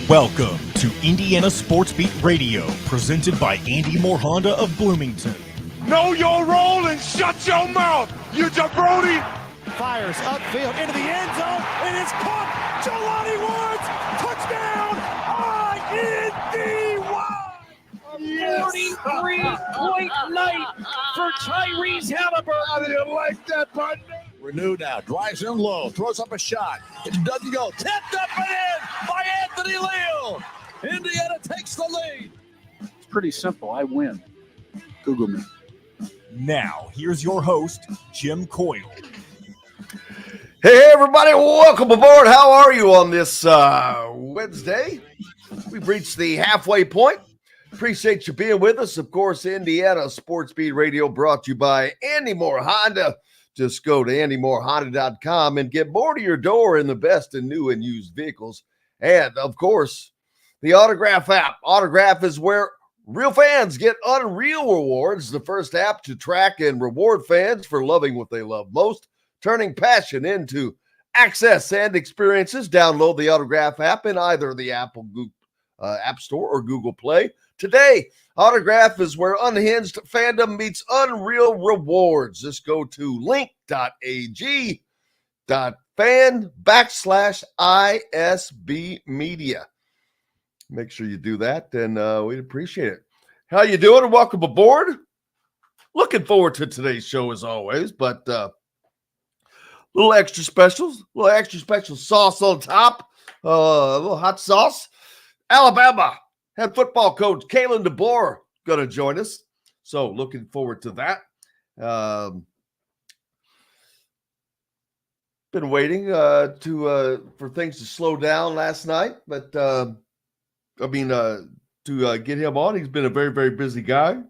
Welcome to Indiana Sports Beat Radio, presented by Andy Moore Honda of Bloomington. Know your role and shut your mouth, you jabroni! Fires upfield into the end zone, and it's caught. Jelani Woods, touchdown, INDY! 43-point night for Tyrese Halliburton. How do you like that, partner? Renew now, drives in low, throws up a shot. It doesn't go. Tipped up and in by Anthony Leal. Indiana takes the lead. It's pretty simple. I win. Google me. Now, here's your host, Jim Coyle. Hey, everybody, welcome aboard. How are you on this Wednesday? We've reached the halfway point. Appreciate you being with us. Of course, Indiana Sports Beat Radio brought to you by Andy Moore Honda. Just go to andymoorehonda.com and get more to your door in the best in new and used vehicles. And, of course, the Autograph app. Autograph is where real fans get unreal rewards. The first app to track and reward fans for loving what they love most, turning passion into access and experiences. Download the Autograph app in either the Apple App Store or Google Play. Today, Autograph is where unhinged fandom meets unreal rewards. Just go to link.ag.fan/ISB media. Make sure you do that, and we'd appreciate it. How you doing, and welcome aboard. Looking forward to today's show as always, but little extra special sauce on top, a little hot sauce. Alabama head football coach Kalen DeBoer going to join us, so looking forward to that. Been waiting for things to slow down last night, but to get him on. He's been a very, very busy guy.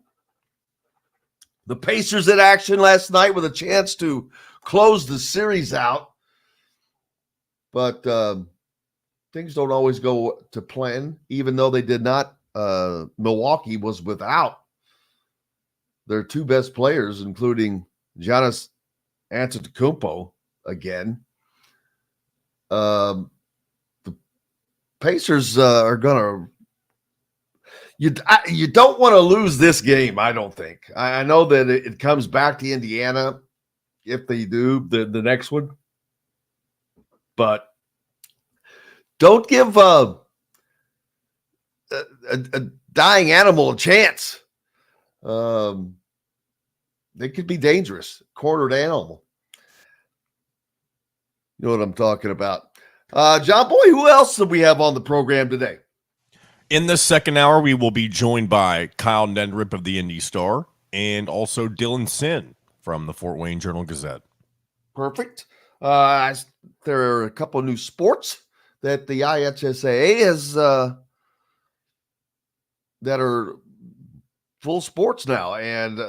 The Pacers in action last night with a chance to close the series out, but things don't always go to plan, even though they did not. Milwaukee was without their two best players, including Giannis Antetokounmpo again. The Pacers are going to – you don't want to lose this game, I don't think. I know that it comes back to Indiana if they do the next one. But don't give a dying animal a chance. They could be dangerous. Cornered animal. You know what I'm talking about. John Boy, who else do we have on the program today? In the second hour, we will be joined by Kyle Neddenriep of the Indy Star and also Dylan Sinn from the Fort Wayne Journal-Gazette. Perfect. There are a couple of new sports that the IHSAA has that are full sports now, and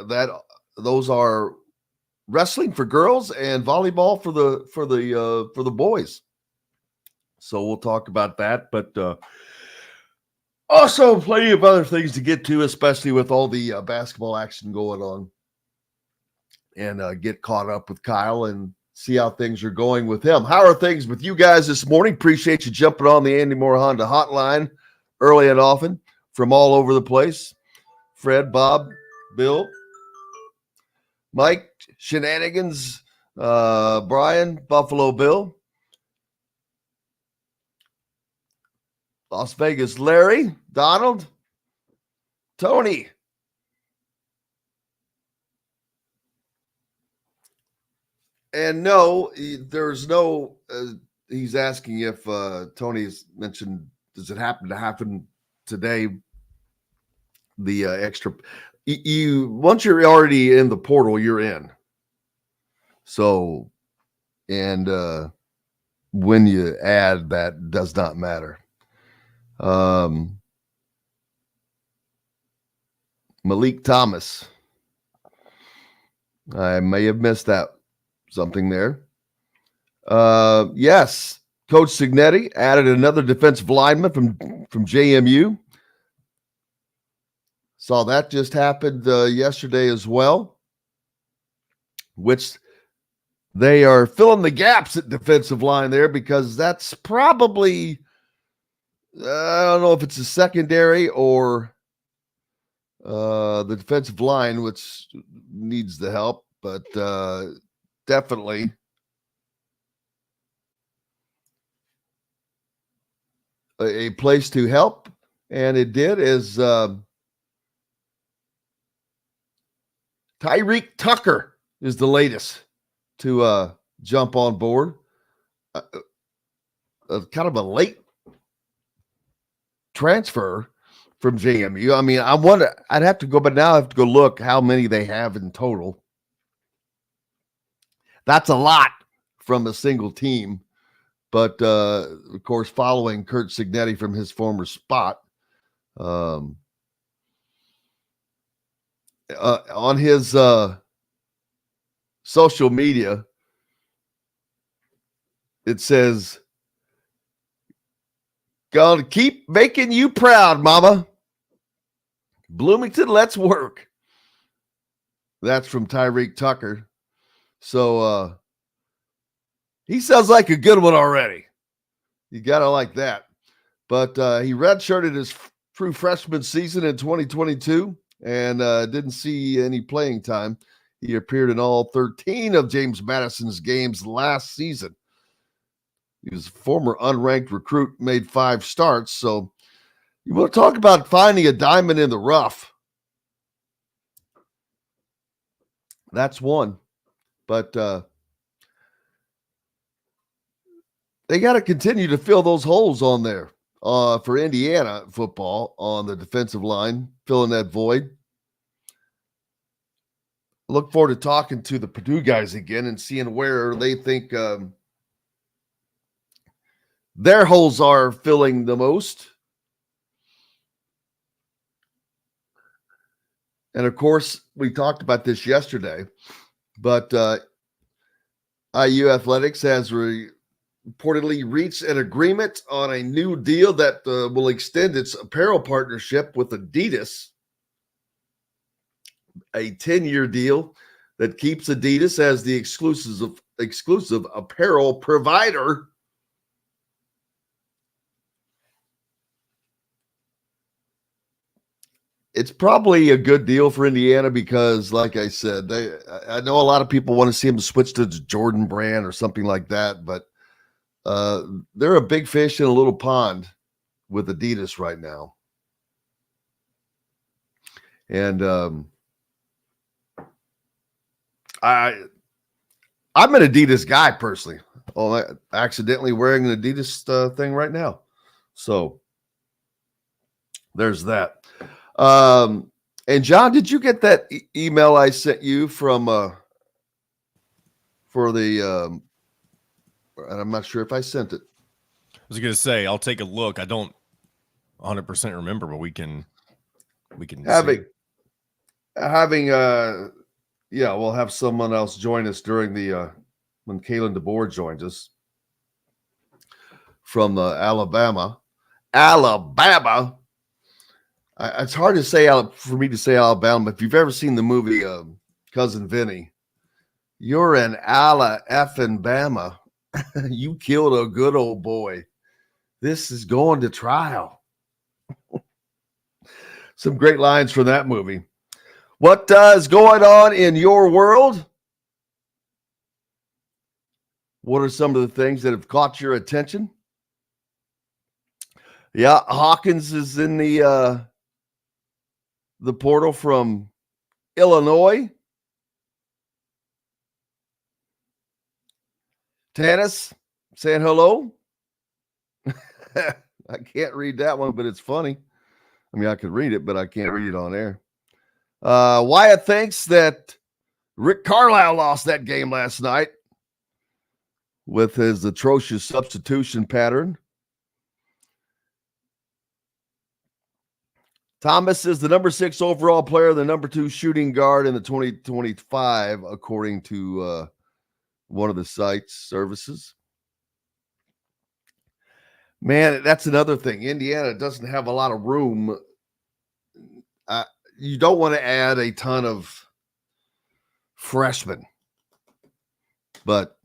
those are wrestling for girls and volleyball for the boys. So we'll talk about that, but also plenty of other things to get to, especially with all the basketball action going on, and get caught up with Kyle and see how things are going with him. How are things with you guys this morning? Appreciate you jumping on the Andy Moore Honda hotline early and often from all over the place. Fred, Bob, Bill, Mike, Shenanigans, Brian, Buffalo Bill, Las Vegas Larry, Donald, Tony. And no, there's no, he's asking if Tony's mentioned, does it happen today? The extra, once you're already in the portal, you're in. So, and when you add, that does not matter. Malik Thomas. I may have missed something there. Yes, Coach Signetti added another defensive lineman from JMU. Saw that just happened yesterday as well, which they are filling the gaps at defensive line there because that's probably I don't know if it's a secondary or the defensive line, which needs the help, but definitely a place to help. And it did is Tyreek Tucker is the latest to jump on board. Kind of a late transfer from JMU. I mean, I wonder, I'd have to go, but now I have to go look how many they have in total. That's a lot from a single team. But, of course, following Kurt Cignetti from his former spot, on his social media, it says, "Gonna keep making you proud, mama. Bloomington, let's work." That's from Tyreek Tucker. So he sounds like a good one already. You got to like that. But he redshirted his true freshman season in 2022 and didn't see any playing time. He appeared in all 13 of James Madison's games last season. He was a former unranked recruit, made 5 starts. So you want to talk about finding a diamond in the rough. That's one. But they got to continue to fill those holes on there for Indiana football on the defensive line, filling that void. Look forward to talking to the Purdue guys again and seeing where they think their holes are filling the most. And of course, we talked about this yesterday, but IU Athletics has reportedly reached an agreement on a new deal that will extend its apparel partnership with Adidas. A 10-year deal that keeps Adidas as the exclusive apparel provider. It's probably a good deal for Indiana because, like I said, I know a lot of people want to see them switch to the Jordan brand or something like that, but they're a big fish in a little pond with Adidas right now. And I'm an Adidas guy personally. Oh, I'm accidentally wearing an Adidas thing right now. So there's that. And John, did you get that email I sent you from for the and I'm not sure if I sent it. I was going to say, I'll take a look. I don't 100% remember, but we can having we'll have someone else join us during the when Kalen DeBoer joins us from Alabama. It's hard to say for me to say Alabama, but if you've ever seen the movie Cousin Vinny, you're an effing Bama. You killed a good old boy. This is going to trial. Some great lines from that movie. What is going on in your world? What are some of the things that have caught your attention? Yeah, Hawkins is in the portal from Illinois. Tanis saying hello. I can't read that one, but it's funny. I mean, I could read it, but I can't read it on air. Wyatt thinks that Rick Carlisle lost that game last night with his atrocious substitution pattern. Thomas is the number 6 overall player, the number 2 shooting guard in the 2025, according to one of the site's services. Man, that's another thing. Indiana doesn't have a lot of room. You don't want to add a ton of freshmen, but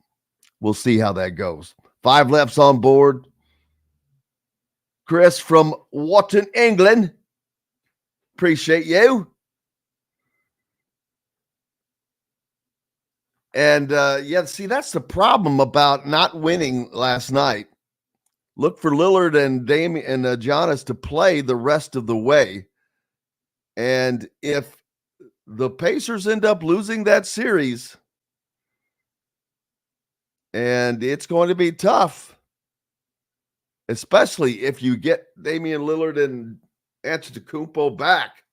we'll see how that goes. 5 lefts on board. Chris from Wotton, England. Appreciate you. And see, that's the problem about not winning last night. Look for Lillard and Damian and Giannis to play the rest of the way. And if the Pacers end up losing that series, and it's going to be tough, especially if you get Damian Lillard and Antetokounmpo back.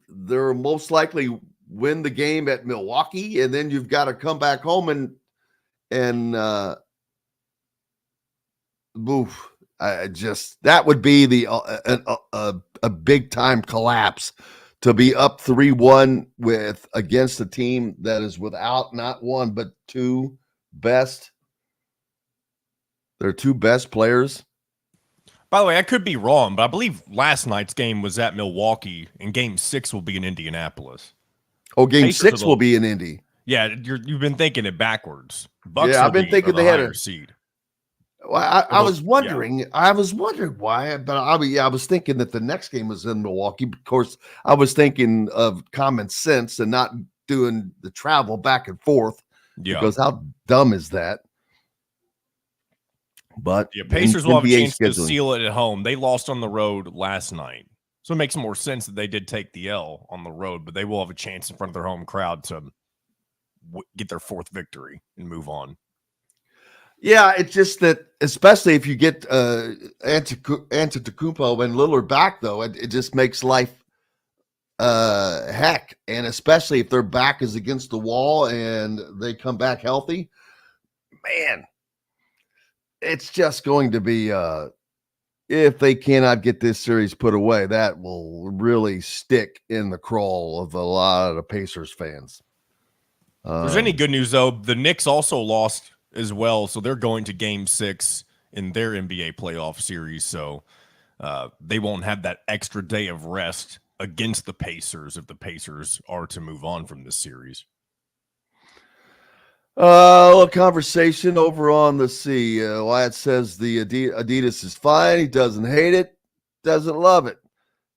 They're most likely win the game at Milwaukee, and then you've got to come back home and that would be a big time collapse to be up 3-1 against a team that is without not one but their two best players. By the way, I could be wrong, but I believe last night's game was at Milwaukee, and Game 6 will be in Indianapolis. Oh, Game 6 will be in Indy. Yeah, you've been thinking it backwards. Bucks I've been thinking they had a seed. Well, I was wondering. Yeah. I was wondering why, but I was thinking that the next game was in Milwaukee. Of course, I was thinking of common sense and not doing the travel back and forth. Yeah. Because how dumb is that? But Pacers will have a chance to seal it at home. They lost on the road last night, so it makes more sense that they did take the L on the road. But they will have a chance in front of their home crowd to get their fourth victory and move on. Yeah, it's just that, especially if you get Antetokounmpo and Lillard back, though, it just makes life heck. And especially if their back is against the wall and they come back healthy, man, it's just going to be, if they cannot get this series put away, that will really stick in the craw of a lot of the Pacers fans. If there's any good news, though, the Knicks also lost as well, so they're going to Game 6 in their NBA playoff series, so they won't have that extra day of rest against the Pacers if the Pacers are to move on from this series. A conversation over on the sea. Wyatt says the Adidas is fine. He doesn't hate it, doesn't love it.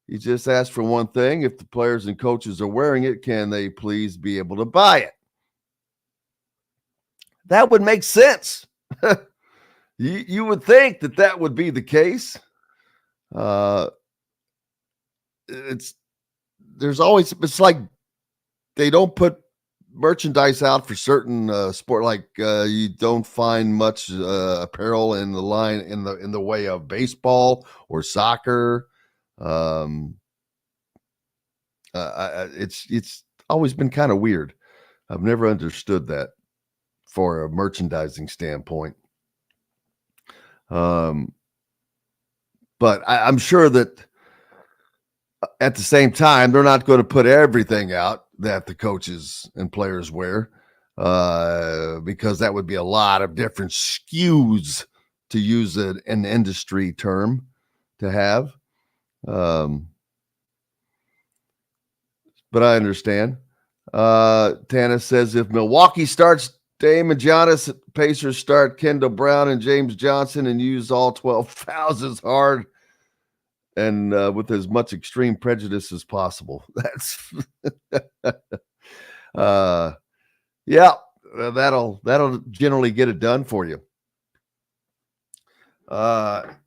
He just asked for one thing. If the players and coaches are wearing it, can they please be able to buy it? That would make sense. You would think that would be the case. It's like they don't put merchandise out for certain sport, like you don't find much apparel in the line in the way of baseball or soccer. It's always been kind of weird. I've never understood that for a merchandising standpoint. But I'm sure that at the same time, they're not going to put everything out that the coaches and players wear, because that would be a lot of different SKUs, to use an industry term, to have. But I understand. Tana says, if Milwaukee starts Dame and Giannis, Pacers start Kendall Brown and James Johnson and use all 12 fouls as hard and with as much extreme prejudice as possible. That's that'll generally get it done for you. Trying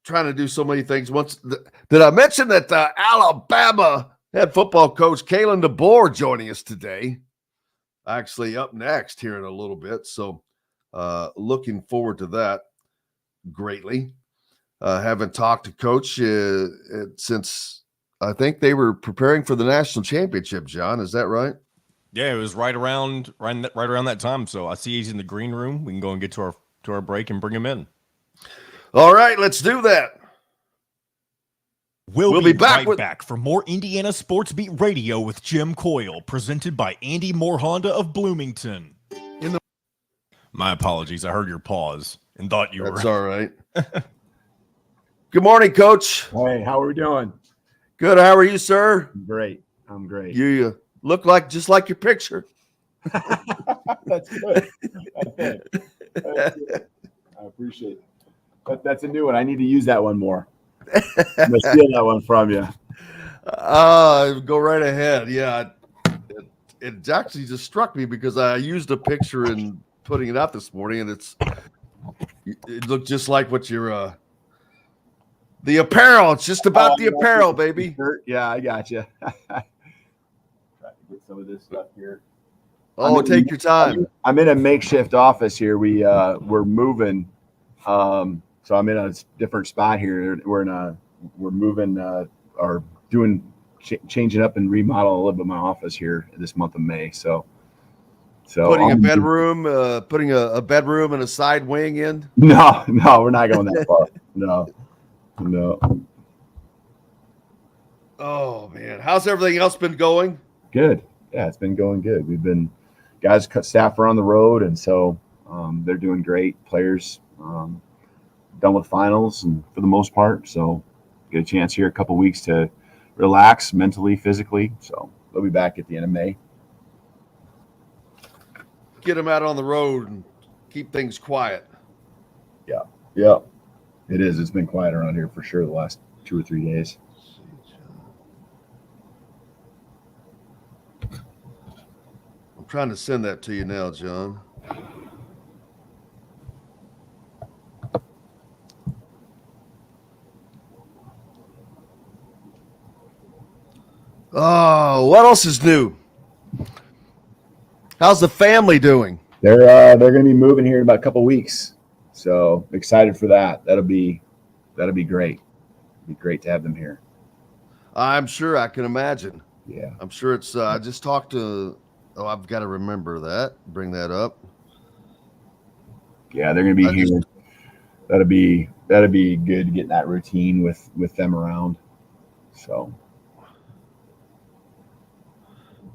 to do so many things. Did I mention that Alabama head football coach Kalen DeBoer joining us today? Actually up next here in a little bit. So looking forward to that greatly. Haven't talked to Coach since I think they were preparing for the national championship, John. Is that right? Yeah, it was right around that time. So I see he's in the green room. We can go and get to our break and bring him in. All right, let's do that. We'll be back for more Indiana Sports Beat Radio with Jim Coyle, presented by Andy Moore Honda of Bloomington. My apologies. I heard your pause and thought you were. That's all right. Good morning, Coach. Hey, how are we doing? Good. How are you, sir? Great. I'm great. You look just like your picture. That's good. That's good. I appreciate it. That's a new one. I need to use that one more. I'm gonna steal that one from you. Go right ahead. Yeah, it actually just struck me because I used a picture in putting it out this morning, and it looked just like what you're the apparel. It's just about the apparel, baby. Yeah, I got you. Try to get some of this stuff here. Oh, take your time. I'm in a makeshift office here. We're moving, so I'm in a different spot here. We're moving or doing changing up and remodeling a little bit of my office here this month of May. So putting a bedroom and a side wing in. No, we're not going that far. No. Oh man, how's everything else been going? Good. Yeah, it's been going good. Guys cut staff are on the road, and so they're doing great. Players done with finals, and for the most part, so get a chance here, a couple weeks to relax mentally, physically. So they'll be back at the end of May. Get them out on the road and keep things quiet. Yeah, it is. It's been quiet around here for sure the last 2 or 3 days. I'm trying to send that to you now, John. Oh, what else is new? How's the family doing? They're going to be moving here in about a couple weeks, so excited for that. That'll be great. It'd be great to have them here. I'm sure. I can imagine. Yeah, I'm sure it's. I just talked to. Oh, I've got to remember that. Bring that up. Yeah, they're going to be here. That'll be good getting that routine with them around. So.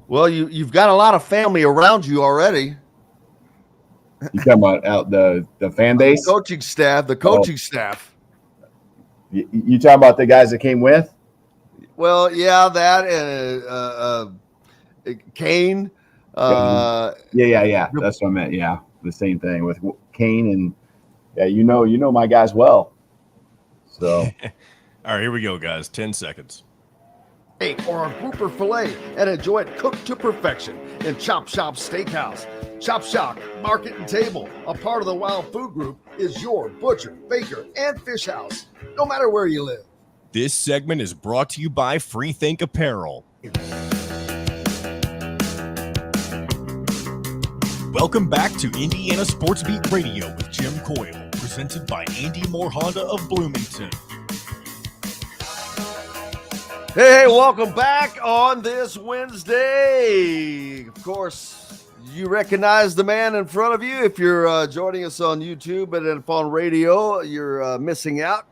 Well, you've got a lot of family around you already. You talking about out the fan base? The coaching staff. You talking about the guys that came with? Well, yeah, that and Kane. Yeah. That's what I meant. Yeah, the same thing with Kane and you know my guys well. So, all right, here we go, guys. 10 seconds. Or a grouper fillet and enjoy it cooked to perfection in Chop Shop Steakhouse. Chop Shop Market and Table, a part of the Wild Food Group, is your butcher, baker, and fish house, no matter where you live. This segment is brought to you by Freethink Apparel. Welcome back to Indiana Sports Beat Radio with Jim Coyle, presented by Andy Moore Honda of Bloomington. Hey, welcome back on this Wednesday. Of course, you recognize the man in front of you. If you're joining us on YouTube and upon radio, you're missing out.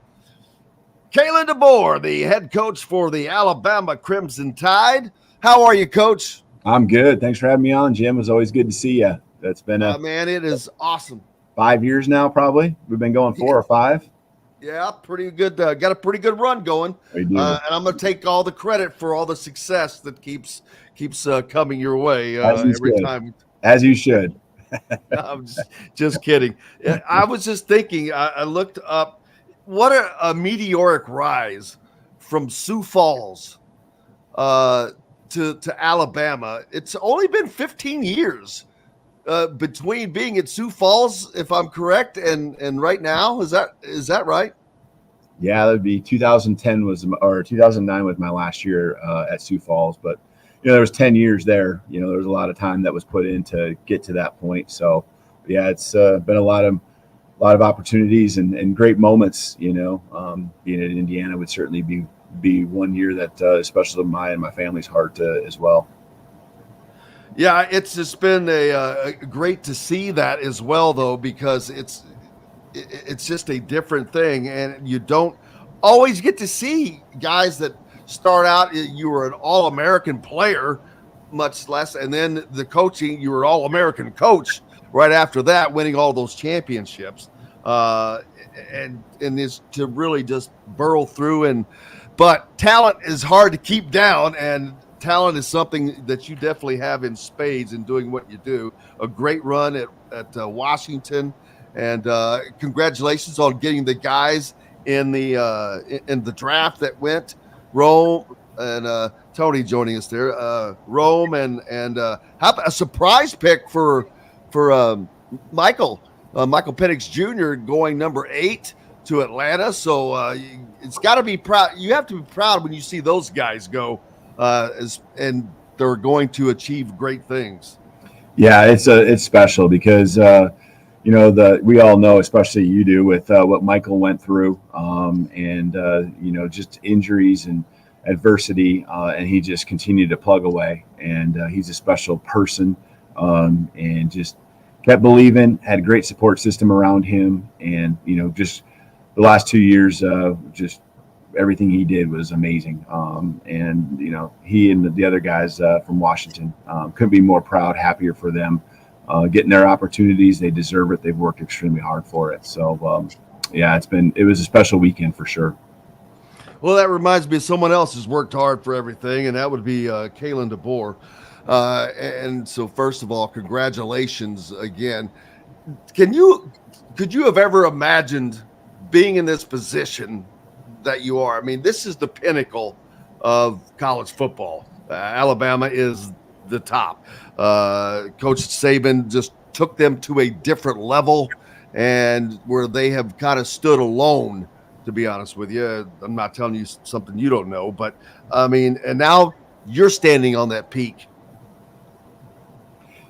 Kalen DeBoer, the head coach for the Alabama Crimson Tide. How are you, Coach? I'm good. Thanks for having me on, Jim. It's always good to see you. That's been man, it is awesome. 5 years now, probably. We've been going 4 or 5. Yeah, pretty good. Got a pretty good run going. And I'm going to take all the credit for all the success that keeps coming your way every time. As you should. I'm just kidding. I was just thinking. I looked up. What a meteoric rise from Sioux Falls to Alabama. It's only been 15 years between being at Sioux Falls, if I'm correct, and right now. Is that right? Yeah, that'd be 2010 or 2009 was my last year at Sioux Falls, but there was 10 years there. There was a lot of time that was put in to get to that point. So yeah, it's been a lot of opportunities and great moments. Being at Indiana would certainly be one year that especially my family's heart as well. Yeah, it's just been a great to see that as well, though, because it's just a different thing, and you don't always get to see guys that start out. You were an All-American player, much less, and then the coaching, you were an All-American coach right after that, winning all those championships, and is to really just burrow through. But talent is hard to keep down, and talent is something that you definitely have in spades in doing what you do. A great run at Washington, And congratulations on getting the guys in the draft that went. Rome and Tony joining us there. Rome and how about a surprise pick for Michael Penix Jr. going number 8 to Atlanta. So it's got to be proud. You have to be proud when you see those guys go, and they're going to achieve great things. Yeah, it's special because we all know, especially you do, with what Michael went through, and just injuries and adversity, and he just continued to plug away. And he's a special person, and just kept believing. Had a great support system around him, and just the last 2 years, just everything he did was amazing. And he and the other guys from Washington couldn't be more proud, happier for them. Getting their opportunities, they deserve it. They've worked extremely hard for it. So, it was a special weekend for sure. Well, that reminds me of someone else who's worked hard for everything, and that would be Kalen DeBoer. And so, first of all, congratulations again. Could you have ever imagined being in this position that you are? I mean, this is the pinnacle of college football. Alabama is the top. Coach Saban just took them to a different level, and where they have kind of stood alone, to be honest with you. I'm not telling you something you don't know, but I mean, and now you're standing on that peak.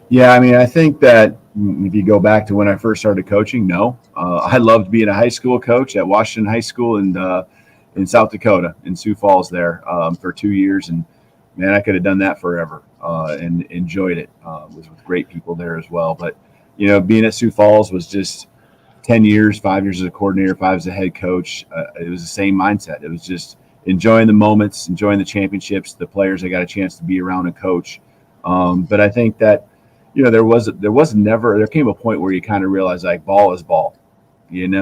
Yeah, I mean, I think that if you go back to when I first started coaching, I loved being a high school coach at Washington High School in South Dakota, in Sioux Falls there for 2 years. And man, I could have done that forever and enjoyed it. Was with great people there as well. But, being at Sioux Falls was just 10 years, 5 years as a coordinator, 5 as a head coach. It was the same mindset. It was just enjoying the moments, enjoying the championships, the players I got a chance to be around and coach. But I think that, there came a point where you kind of realize like ball is ball, and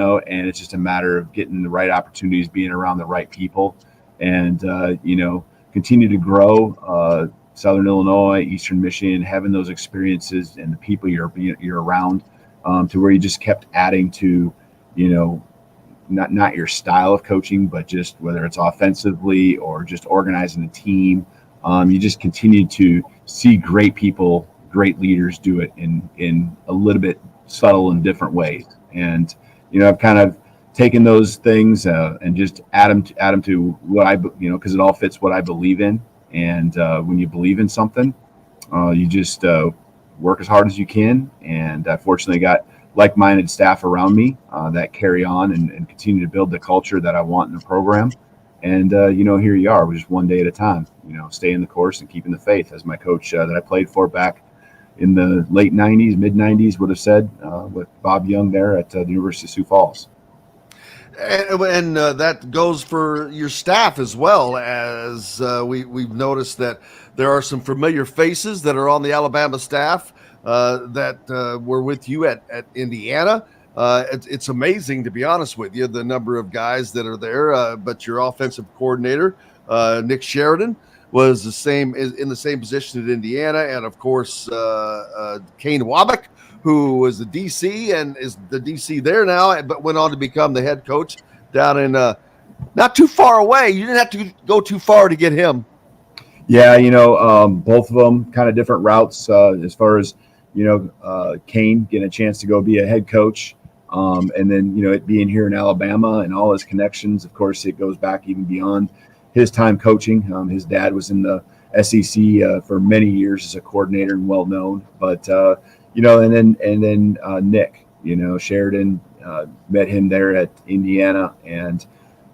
it's just a matter of getting the right opportunities, being around the right people, and, continue to grow. Southern Illinois, Eastern Michigan, having those experiences and the people you're around, to where you just kept adding to, not your style of coaching, but just whether it's offensively or just organizing a team. You just continue to see great people, great leaders do it in a little bit subtle and different ways. And, I've kind of taken those things and just add them to what because it all fits what I believe in. And when you believe in something, you just work as hard as you can. And I fortunately got like-minded staff around me that carry on and continue to build the culture that I want in the program. And, here you are, just one day at a time, staying the course and keeping the faith, as my coach that I played for back in the late 90s, mid 90s would have said with Bob Young there at the University of Sioux Falls. And that goes for your staff as well, as we've noticed that there are some familiar faces that are on the Alabama staff that were with you at Indiana. It's amazing, to be honest with you, the number of guys that are there. But your offensive coordinator, Nick Sheridan, was in the same position at Indiana, and of course Kane Wabach, who was the DC and is the DC there now, but went on to become the head coach down in not too far away. You didn't have to go too far to get him. Yeah, both of them kind of different routes as far as Kane getting a chance to go be a head coach, and then it being here in Alabama and all his connections. Of course, it goes back even beyond his time coaching. His dad was in the SEC for many years as a coordinator and well known. But and then Nick, Sheridan, met him there at Indiana, and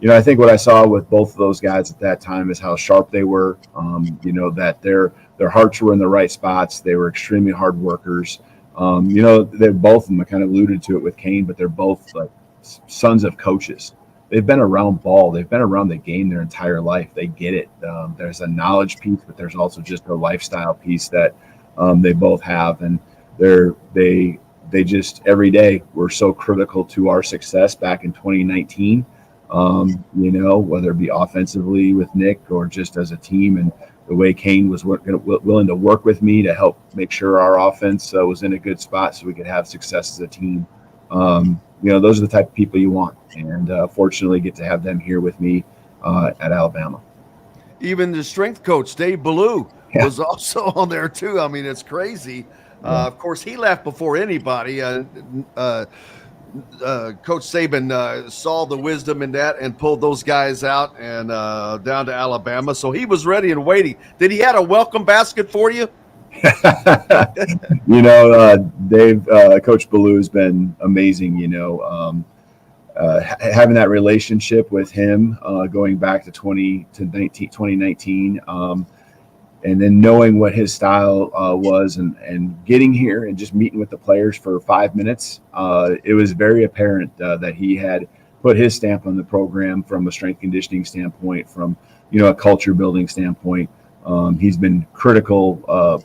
I think what I saw with both of those guys at that time is how sharp they were. That their hearts were in the right spots. They were extremely hard workers. They're both of them. I kind of alluded to it with Kane, but they're both like sons of coaches. They've been around ball. They've been around the game their entire life. They get it. There's a knowledge piece, but there's also just a lifestyle piece that they both have. And they just every day were so critical to our success back in 2019, whether it be offensively with Nick or just as a team. And the way Kane was willing to work with me to help make sure our offense was in a good spot so we could have success as a team. Those are the type of people you want. And fortunately get to have them here with me at Alabama. Even the strength coach, Dave Ballou, was also on there too. I mean, it's crazy. Of course, he left before anybody. Coach Saban saw the wisdom in that and pulled those guys out and down to Alabama. So he was ready and waiting. Did he have a welcome basket for you? Dave, Coach Ballou has been amazing, having that relationship with him going back to 2019, and then knowing what his style was and getting here and just meeting with the players for 5 minutes, it was very apparent that he had put his stamp on the program from a strength conditioning standpoint, from a culture building standpoint. He's been critical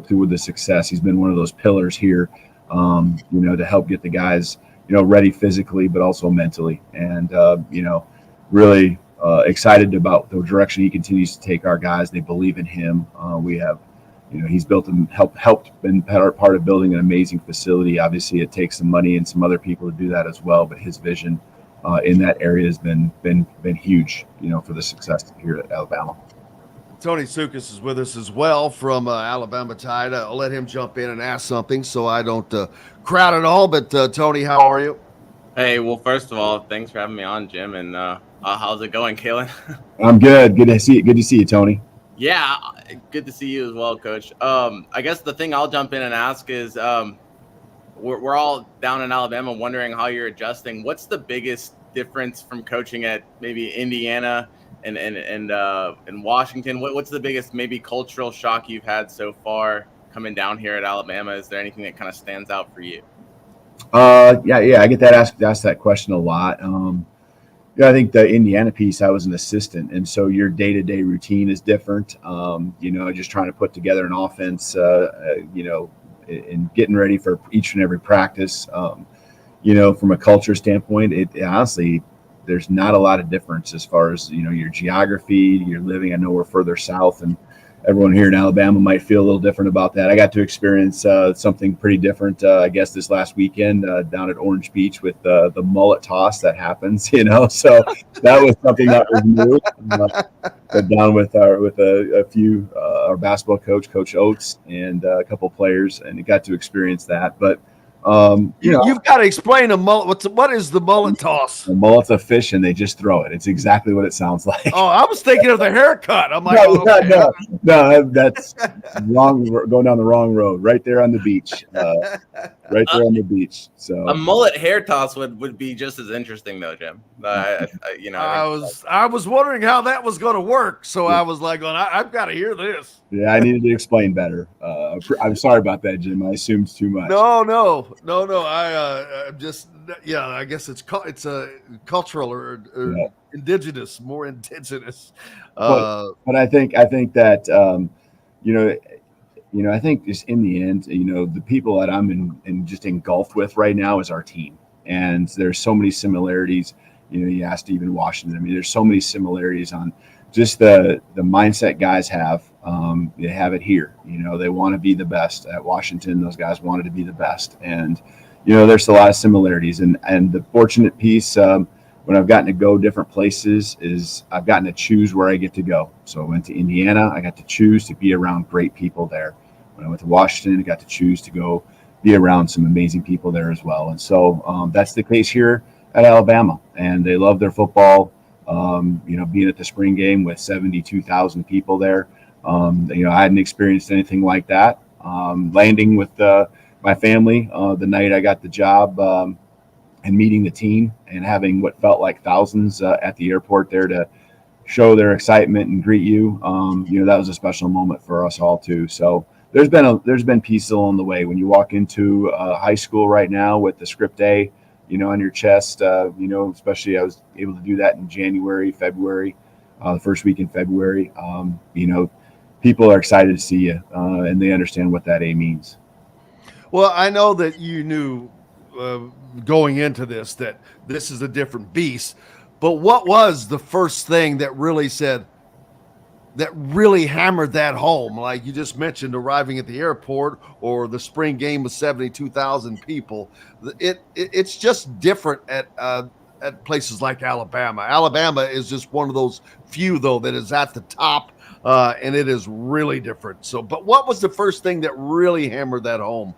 to the success. He's been one of those pillars here, to help get the guys ready physically, but also mentally. And, really excited about the direction he continues to take our guys. They believe in him. We have, he's built and been part of building an amazing facility. Obviously, it takes some money and some other people to do that as well. But his vision in that area has been huge, for the success here at Alabama. Tony Sukas is with us as well from Alabama Tide. I'll let him jump in and ask something so I don't crowd it all. But Tony, how are you? Hey, well, first of all, thanks for having me on, Jim. And how's it going, Kalen? I'm good. Good to see you, Tony. Yeah, good to see you as well, Coach. I guess the thing I'll jump in and ask is we're all down in Alabama wondering how you're adjusting. What's the biggest difference from coaching at maybe Indiana and Washington? What's the biggest maybe cultural shock you've had so far coming down here at Alabama? Is there anything that kind of stands out for you? I get asked that question a lot. I think the Indiana piece, I was an assistant, and so your day-to-day routine is different. Just trying to put together an offense, and getting ready for each and every practice. From a culture standpoint, it honestly, there's not a lot of difference as far as, your geography, your living. I know we're further south, and everyone here in Alabama might feel a little different about that. I got to experience something pretty different, I guess, this last weekend down at Orange Beach with the mullet toss that happens, so that was something that was new. Down with a few, our basketball coach Oates, and a couple players, and I got to experience that. But you've got to explain a mullet. What is the mullet toss? A mullet's a fish, and they just throw it. It's exactly what it sounds like. Oh, I was thinking of the haircut. I'm like, no, that's wrong. Going down the wrong road. Right there on the beach. On the beach. So a mullet hair toss would be just as interesting, though, Jim. I was wondering how that was going to work, so I was like, I've got to hear this. Yeah, I needed to explain better. I'm sorry about that, Jim. I assumed too much. No. I just, I guess it's a cultural or indigenous, more indigenous. But I think that I think just in the end, the people that I'm just engulfed with right now is our team, and there's so many similarities. You asked even Washington. I mean, there's so many similarities on just the mindset guys have. They have it here. They want to be the best. At Washington, those guys wanted to be the best, and there's a lot of similarities. And the fortunate piece when I've gotten to go different places is I've gotten to choose where I get to go. So I went to Indiana. I got to choose to be around great people there. When I went to Washington, I got to choose to go be around some amazing people there as well. And so that's the case here at Alabama, and they love their football. Being at the spring game with 72,000 people there. I hadn't experienced anything like that. Landing with my family the night I got the job and meeting the team and having what felt like thousands at the airport there to show their excitement and greet you. That was a special moment for us all too. So there's been pieces along the way. When you walk into high school right now with the script A, on your chest, especially I was able to do that in January, February, the first week in February. People are excited to see you, and they understand what that A means. Well, I know that you knew going into this that this is a different beast, but what was the first thing that really said, that really hammered that home? Like you just mentioned, arriving at the airport or the spring game with 72,000 people. It's just different at places like Alabama. Alabama is just one of those few, though, that is at the top, and it is really different. So, but what was the first thing that really hammered that home?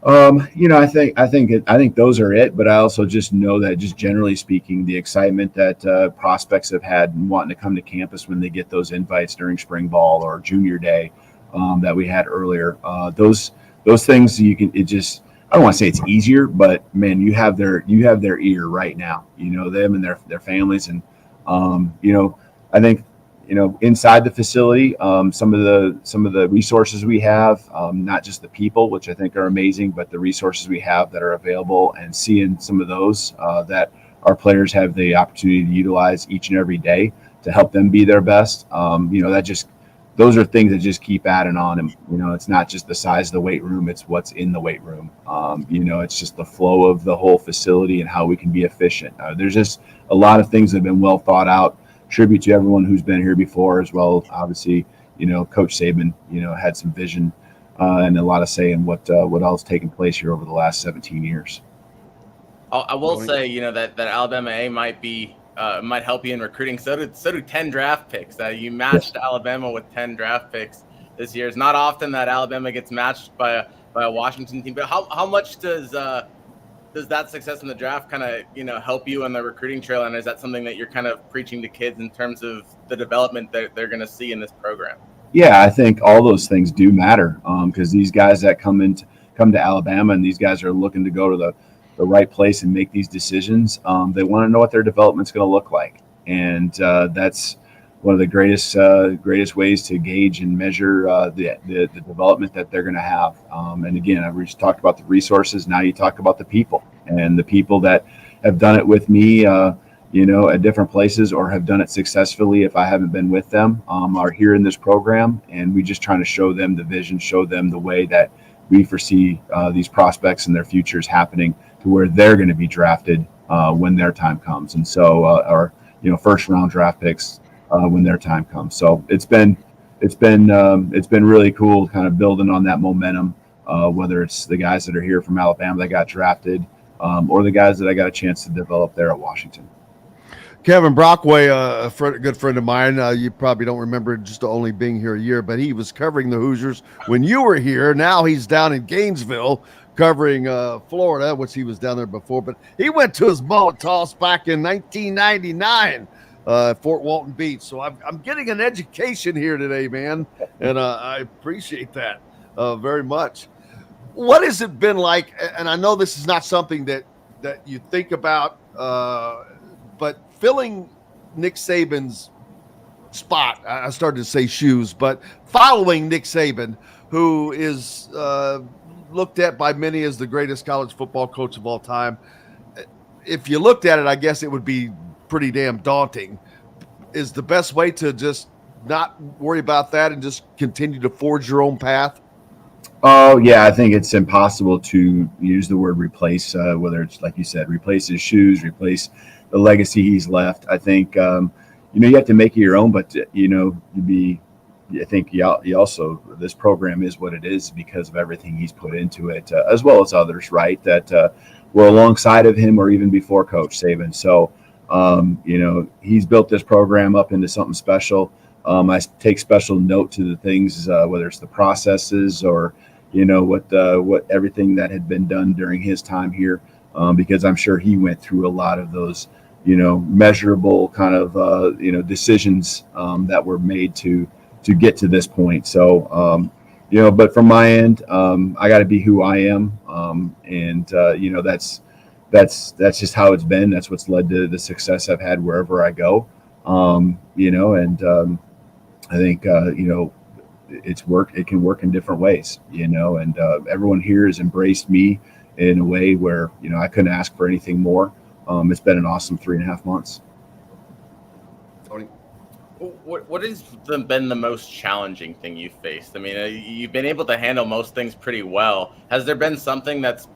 I think those are it, but I also just know that, just generally speaking, the excitement that prospects have had and wanting to come to campus when they get those invites during spring ball or junior day that we had earlier. Those things I don't want to say it's easier, but man, you have their ear right now. You know them and their families, and I think inside the facility, some of the resources we have, not just the people, which I think are amazing, but the resources we have that are available, and seeing some of those that our players have the opportunity to utilize each and every day to help them be their best. Those are things that just keep adding on. And, it's not just the size of the weight room, it's what's in the weight room. It's just the flow of the whole facility and how we can be efficient. There's just a lot of things that have been well thought out. Tribute to everyone who's been here before as well. Obviously, Coach Saban, had some vision and a lot of say in what all has taken place here over the last 17 years. I will say, that Alabama A might help you in recruiting. So do 10 draft picks. You matched Alabama with 10 draft picks this year. It's not often that Alabama gets matched by a Washington team. But how much does that success in the draft kind of help you on the recruiting trail? And is that something that you're kind of preaching to kids in terms of the development that they're going to see in this program? Yeah, I think all those things do matter because these guys that come to Alabama, and these guys are looking to go to the right place and make these decisions. They want to know what their development's going to look like, and that's one of the greatest ways to gauge and measure the development that they're going to have. And again, I've just talked about the resources. Now you talk about the people, and the people that have done it with me, at different places, or have done it successfully if I haven't been with them, are here in this program, and we just trying to show them the vision, show them the way that we foresee these prospects and their futures happening to where they're going to be drafted when their time comes. And so, our first round draft picks when their time comes. So it's been really cool, kind of building on that momentum. Whether it's the guys that are here from Alabama that got drafted, or the guys that I got a chance to develop there at Washington. Kevin Brockway, a good friend of mine, you probably don't remember just only being here a year, but he was covering the Hoosiers when you were here. Now he's down in Gainesville covering Florida, which he was down there before. But he went to his mullet toss back in 1999 at Fort Walton Beach. So I'm getting an education here today, man, and I appreciate that very much. What has it been like? And I know this is not something that you think about, but filling Nick Saban's spot, I started to say shoes, but following Nick Saban, who is looked at by many as the greatest college football coach of all time. If you looked at it, I guess it would be pretty damn daunting. Is the best way to just not worry about that and just continue to forge your own path? Oh, yeah, I think it's impossible to use the word replace, whether it's, like you said, replace his shoes, replace the legacy he's left. I think, you have to make it your own, but, I think you also, this program is what it is because of everything he's put into it, as well as others, right, that were alongside of him or even before Coach Saban. So, he's built this program up into something special. I take special note to the things, whether it's the processes or, what everything that had been done during his time here, because I'm sure he went through a lot of those, measurable kind of, decisions that were made to get to this point. So, but from my end, I got to be who I am. And that's just how it's been. That's what's led to the success I've had wherever I go. I think, it can work in different ways, and everyone here has embraced me in a way where, I couldn't ask for anything more. It's been an awesome 3.5 months. Tony? What has been the most challenging thing you've faced? I mean, you've been able to handle most things pretty well. Has there been something that's,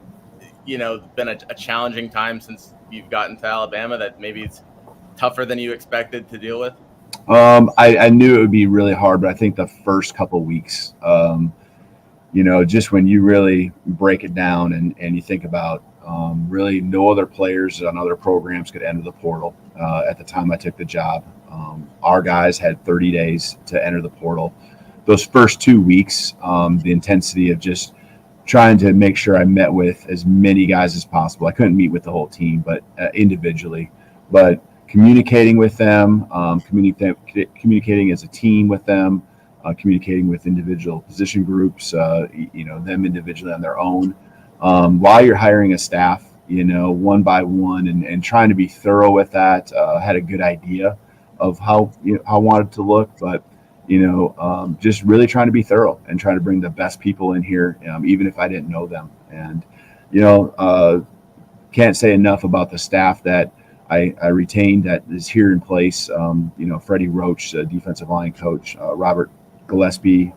been a challenging time since you've gotten to Alabama that maybe it's tougher than you expected to deal with? I knew it would be really hard, but I think the first couple weeks, just when you really break it down and you think about really no other players on other programs could enter the portal. At the time I took the job, our guys had 30 days to enter the portal. Those first 2 weeks, the intensity of just trying to make sure I met with as many guys as possible. I couldn't meet with the whole team, but individually. But communicating with them, communicating as a team with them, communicating with individual position groups, them individually on their own. While you're hiring a staff, one by one, and trying to be thorough with that. Had a good idea of how I wanted it to look, but just really trying to be thorough and trying to bring the best people in here, even if I didn't know them. And can't say enough about the staff that I retained that is here in place. Freddie Roach, defensive line coach, Robert Gillespie,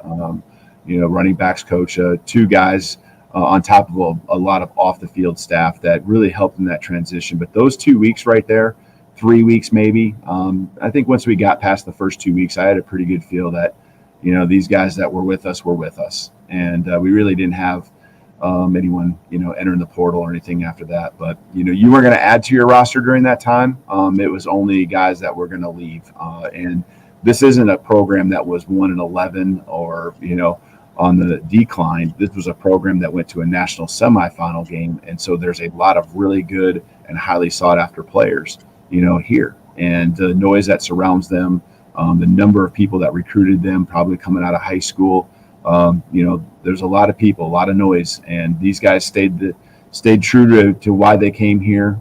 running backs coach, two guys on top of a lot of off the field staff that really helped in that transition. But those 2 weeks right there, 3 weeks maybe, I think once we got past the first 2 weeks, I had a pretty good feel that, these guys that were with us. And we really didn't have anyone, entering the portal or anything after that. But, you weren't going to add to your roster during that time. It was only guys that were going to leave. And this isn't a program that was 1-11 or, on the decline. This was a program that went to a national semifinal game. And so there's a lot of really good and highly sought after players, here. And the noise that surrounds them, the number of people that recruited them, probably coming out of high school, there's a lot of people, a lot of noise, and these guys stayed true to why they came here.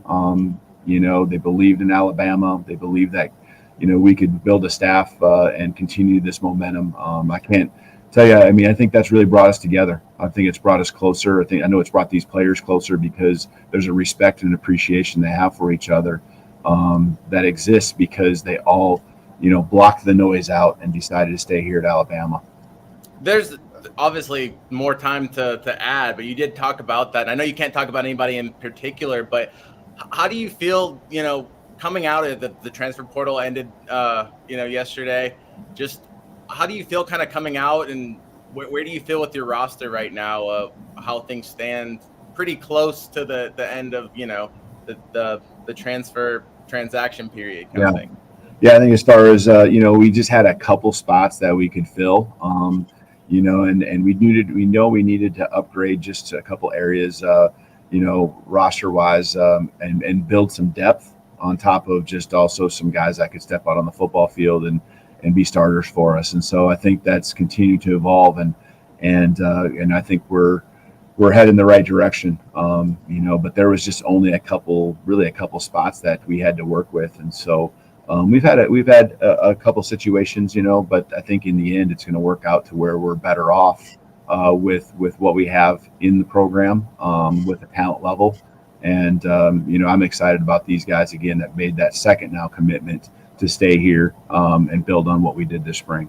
They believed in Alabama. They believed that, we could build a staff and continue this momentum. I can't tell you, I think that's really brought us together. I think it's brought us closer. I know it's brought these players closer because there's a respect and appreciation they have for each other that exists because they all, blocked the noise out and decided to stay here at Alabama. There's obviously more time to add, but you did talk about that. I know you can't talk about anybody in particular, but how do you feel, coming out of the transfer portal ended, yesterday? Just how do you feel kind of coming out, and where do you feel with your roster right now? How things stand pretty close to the end of, the transfer transaction period kind of thing. Yeah, I think as far as, we just had a couple spots that we could fill, and we needed to upgrade just a couple areas, roster wise, and build some depth on top of just also some guys that could step out on the football field and be starters for us. And so I think that's continued to evolve, and I think we're headed in the right direction. But there was just only a couple spots that we had to work with. And so we've had a couple situations, but I think in the end it's going to work out to where we're better off with what we have in the program, with the talent level. And, I'm excited about these guys again that made that second now commitment to stay here and build on what we did this spring.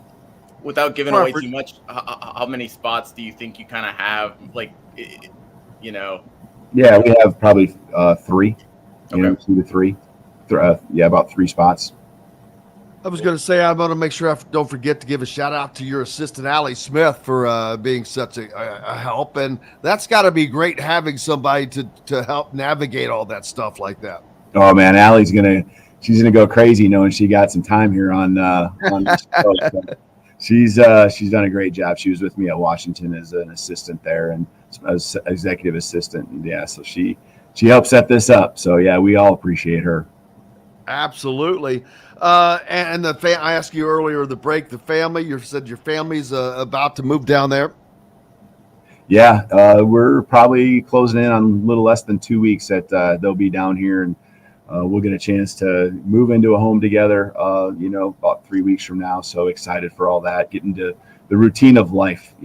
Without giving away too much, how many spots do you think you kind of have? Yeah, we have probably 3, 2 to 3. About 3 spots. I was going to say, I'm going to make sure I don't forget to give a shout out to your assistant, Allie Smith, for being such a help. And that's got to be great having somebody to help navigate all that stuff like that. Oh man, Allie's she's gonna go crazy knowing she got some time here on this show. She's done a great job. She was with me at Washington as an assistant there and as executive assistant. And so she helped set this up. So yeah, we all appreciate her. Absolutely. And I asked you earlier, the break, the family, you said your family's about to move down there. Yeah, we're probably closing in on a little less than 2 weeks that they'll be down here, and we'll get a chance to move into a home together, about 3 weeks from now. So excited for all that, getting to the routine of life,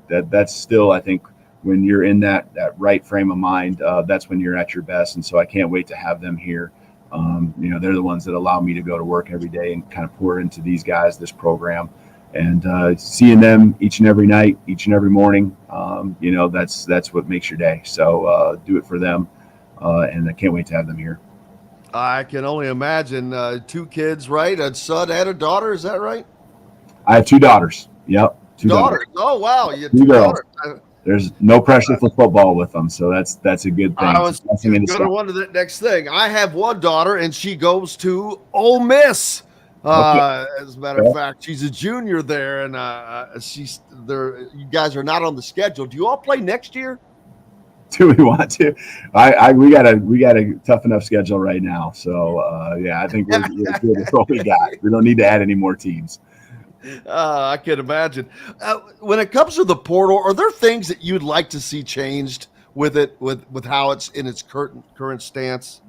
that's still, I think, when you're in that right frame of mind, that's when you're at your best. And so I can't wait to have them here. They're the ones that allow me to go to work every day and kind of pour into these guys, this program, and seeing them each and every night, each and every morning. That's what makes your day. So do it for them. And I can't wait to have them here. I can only imagine. 2 kids, right? A son and a daughter. Is that right? I have 2 daughters. Yep. 2 daughters. Oh, wow. You have 2 2 girls. daughters. There's no pressure for football with them, so that's a good thing. I was going to wonder that next thing. I have one daughter, and she goes to Ole Miss. As a matter of fact, she's a junior there, and she's there. You guys are not on the schedule. Do you all play next year? Do we want to? We got a tough enough schedule right now, so I think we're good with what we got. We don't need to add any more teams. I can imagine. When it comes to the portal, are there things that you'd like to see changed with it, with how it's in its current stance?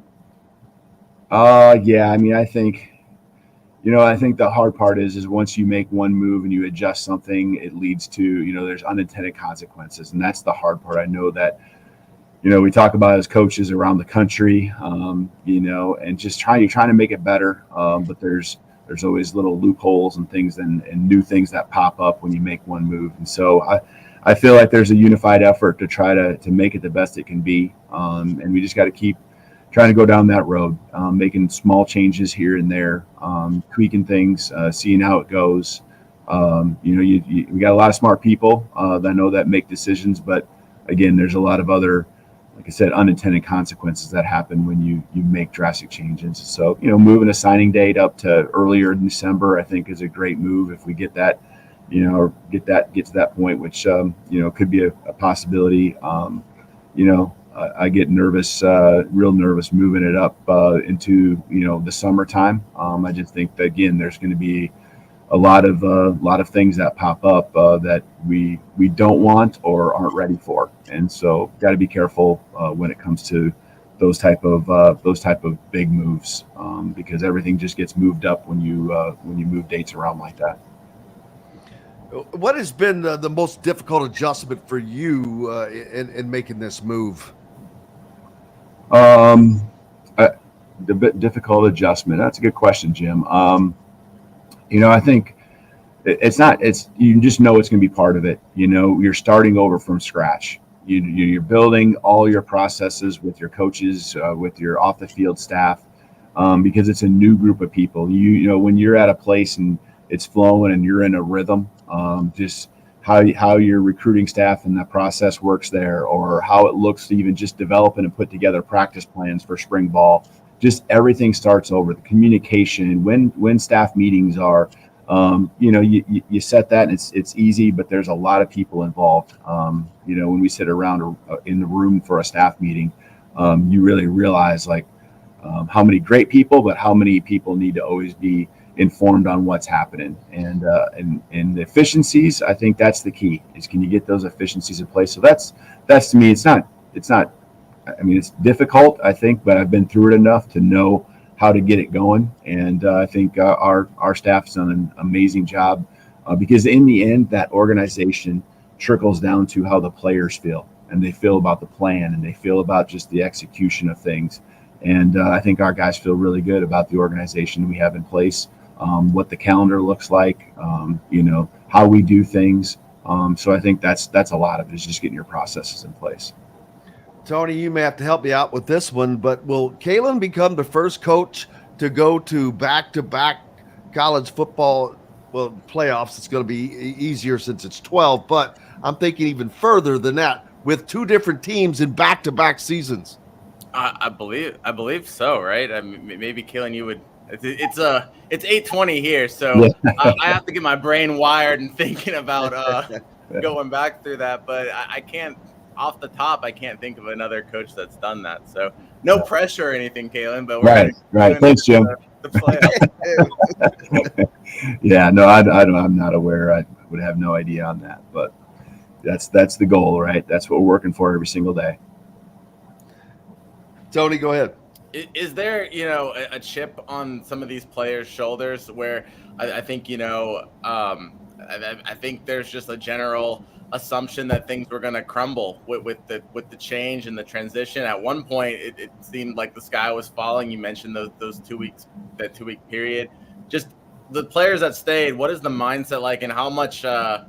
Yeah. I mean, I think the hard part is once you make one move and you adjust something, it leads to, there's unintended consequences. And that's the hard part. I know that, we talk about as coaches around the country, and just you're trying to make it better. But there's always little loopholes and things and new things that pop up when you make one move. And so I feel like there's a unified effort to try to make it the best it can be. And we just got to keep trying to go down that road, making small changes here and there, tweaking things, seeing how it goes. We got a lot of smart people that know that make decisions, but again, there's a lot of other, like I said, unintended consequences that happen when you make drastic changes. So, moving a signing date up to earlier in December, I think is a great move if we get that, or get to that point, which, could be a possibility. I get nervous, real nervous moving it up into, the summertime. I just think that, again, there's going to be a lot of things that pop up that we don't want or aren't ready for, and so got to be careful when it comes to those type of big moves, because everything just gets moved up when you move dates around like that. What has been the most difficult adjustment for you in making this move? The bit difficult adjustment. That's a good question, Jim. I think you just know it's going to be part of it. You're starting over from scratch. You're building all your processes with your coaches, with your off the field staff, because it's a new group of people. When you're at a place and it's flowing and you're in a rhythm, just how your recruiting staff and that process works there, or how it looks to even just developing and put together practice plans for spring ball. Just everything starts over. The communication, when staff meetings are, you set that and it's easy, but there's a lot of people involved. When we sit around in the room for a staff meeting, you really realize how many great people, but how many people need to always be informed on what's happening, and the efficiencies. I think that's the key, is can you get those efficiencies in place? So that's to me, it's not, I mean, it's difficult, I think, but I've been through it enough to know how to get it going. And I think our staff's done an amazing job, because in the end, that organization trickles down to how the players feel, and they feel about the plan, and they feel about just the execution of things. And I think our guys feel really good about the organization we have in place, what the calendar looks like, how we do things. So I think that's a lot of it, is just getting your processes in place. Tony, you may have to help me out with this one, but will Kalen become the first coach to go to back-to-back college football playoffs? It's going to be easier since it's 12, but I'm thinking even further than that, with 2 different teams in back-to-back seasons. I believe so, right? I mean, maybe Kalen, you would. It's 8:20 here, so yeah. I have to get my brain wired and thinking about going back through that. But I can't, off the top, I can't think of another coach that's done that. So no pressure or anything, Kalen. But we're right. Thanks, Jim. The playoffs. Yeah, no, I'm not aware. I would have no idea on that, but that's the goal, right? That's what we're working for every single day. Tony, go ahead. Is there, a chip on some of these players' shoulders where I think, I think there's just a general assumption that things were going to crumble with the change and the transition. At one point, it seemed like the sky was falling. You mentioned those 2 weeks, that 2-week period. Just the players that stayed, what is the mindset like, and how much, I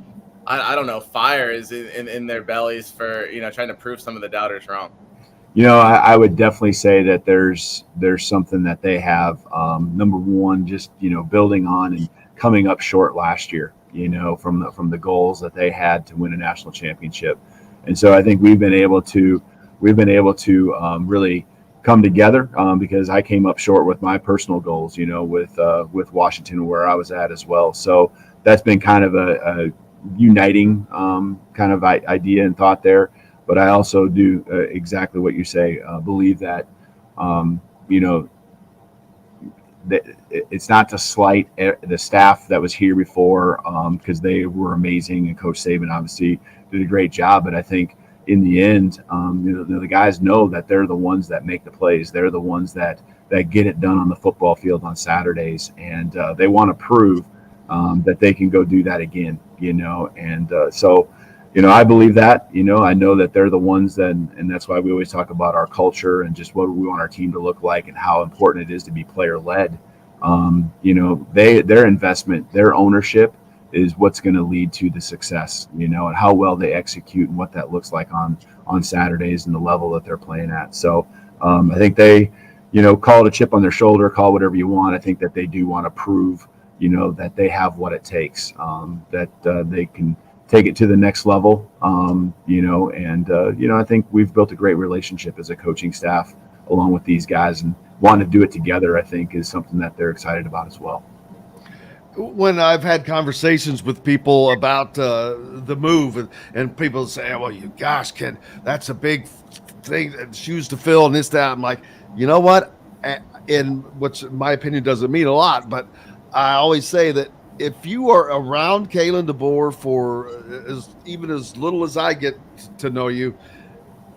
don't know, fire is in their bellies for, trying to prove some of the doubters wrong? I would definitely say that there's something that they have. Number one, just building on and coming up short last year. From the goals that they had to win a national championship, and so I think we've been able to really come together because I came up short with my personal goals. With Washington where I was at as well. So that's been kind of a uniting kind of idea and thought there. But I also do exactly what you say. Believe that, that it's not to slight the staff that was here before because they were amazing, and Coach Saban obviously did a great job. But I think in the end, the guys know that they're the ones that make the plays. They're the ones that get it done on the football field on Saturdays, and they want to prove that they can go do that again. So. I believe that, I know that they're the ones and that's why we always talk about our culture and just what we want our team to look like and how important it is to be player led. Their investment, their ownership is what's going to lead to the success, and how well they execute and what that looks like on Saturdays and the level that they're playing at. So I think they, call it a chip on their shoulder, call whatever you want. I think that they do want to prove, that they have what it takes, that they can take it to the next level, I think we've built a great relationship as a coaching staff along with these guys, and wanting to do it together, I think, is something that they're excited about as well. When I've had conversations with people about the move, and people say, well, that's a big thing, shoes to fill and this, that. I'm like, you know what? And which in my opinion doesn't mean a lot, but I always say that if you are around Kalen DeBoer for even as little as I get to know you,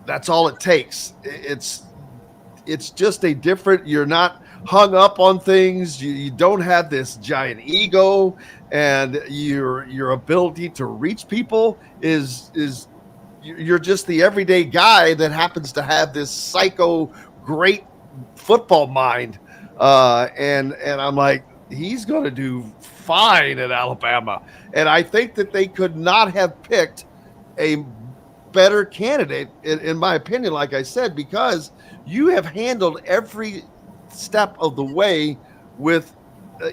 that's all it takes. It's just a different, you're not hung up on things. You don't have this giant ego, and your ability to reach people is you're just the everyday guy that happens to have this psycho great football mind. And I'm like, he's going to do fine at Alabama. And I think that they could not have picked a better candidate, in my opinion, like I said, because you have handled every step of the way with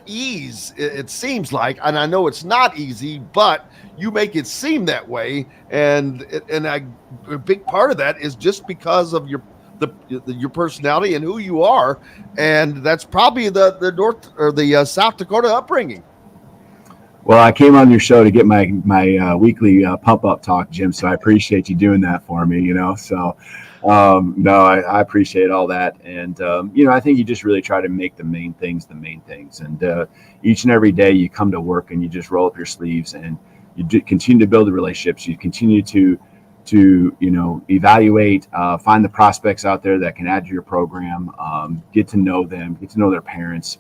ease, it seems like. And I know it's not easy, but you make it seem that way. And a big part of that is just because of your personality and who you are, and that's probably the North or the South Dakota upbringing. Well, I came on your show to get my weekly pump up talk, Jim. So I appreciate you doing that for me. So no, I appreciate all that, and I think you just really try to make the main things, and each and every day you come to work and you just roll up your sleeves and you continue to build the relationships. You continue to evaluate, find the prospects out there that can add to your program, get to know them, get to know their parents,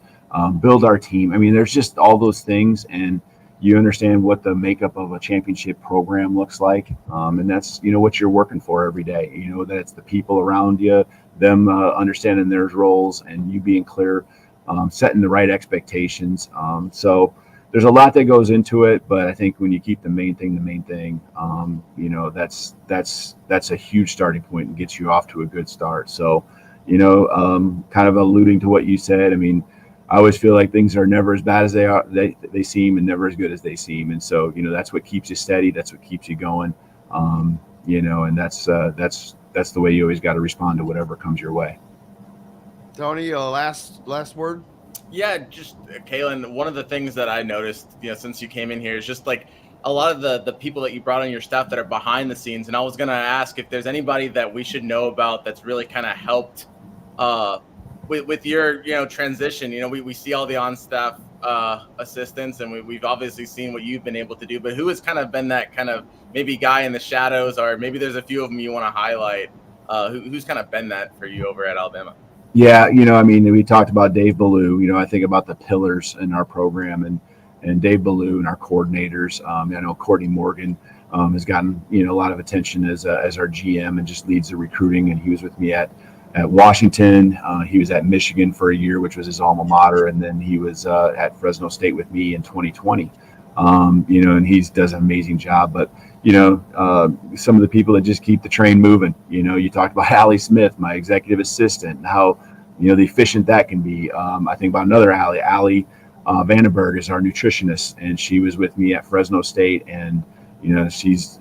build our team. I mean, there's just all those things, and you understand what the makeup of a championship program looks like. And that's, what you're working for every day. That it's the people around you, them understanding their roles, and you being clear, setting the right expectations. So there's a lot that goes into it, but I think when you keep the main thing, that's a huge starting point and gets you off to a good start. So, kind of alluding to what you said, I mean, I always feel like things are never as bad as they seem, and never as good as they seem. And so, that's what keeps you steady. That's what keeps you going. And that's the way you always got to respond to whatever comes your way. Tony, last word. Yeah, just Kalen, one of the things that I noticed, since you came in here is just like a lot of the people that you brought on your staff that are behind the scenes. And I was going to ask if there's anybody that we should know about that's really kind of helped with your, transition. We see all the on-staff assistants, and we've obviously seen what you've been able to do, but who has kind of been that kind of maybe guy in the shadows, or maybe there's a few of them you want to highlight, who's kind of been that for you over at Alabama? Yeah, we talked about Dave Ballou. I think about the pillars in our program, and Dave Ballou and our coordinators. I know Courtney Morgan has gotten a lot of attention as our GM and just leads the recruiting. And he was with me at Washington. He was at Michigan for a year, which was his alma mater, and then he was at Fresno State with me in 2020. And he does an amazing job. But some of the people that just keep the train moving. You talked about Allie Smith, my executive assistant, and how, the efficient that can be. I think about another Allie Vandenberg is our nutritionist, and she was with me at Fresno State, and, she's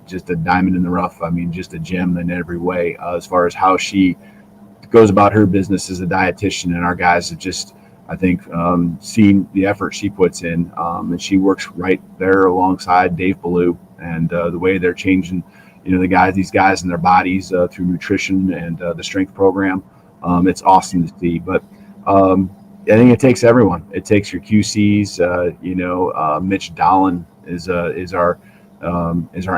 just a diamond in the rough. I mean, just a gem in every way, as far as how she goes about her business as a dietitian. And our guys have just, I think, seen the effort she puts in, and she works right there alongside Dave Ballou, and the way they're changing, these guys and their bodies through nutrition and the strength program. It's awesome to see. But I think it takes everyone. It takes your QCs. Mitch Dolan is our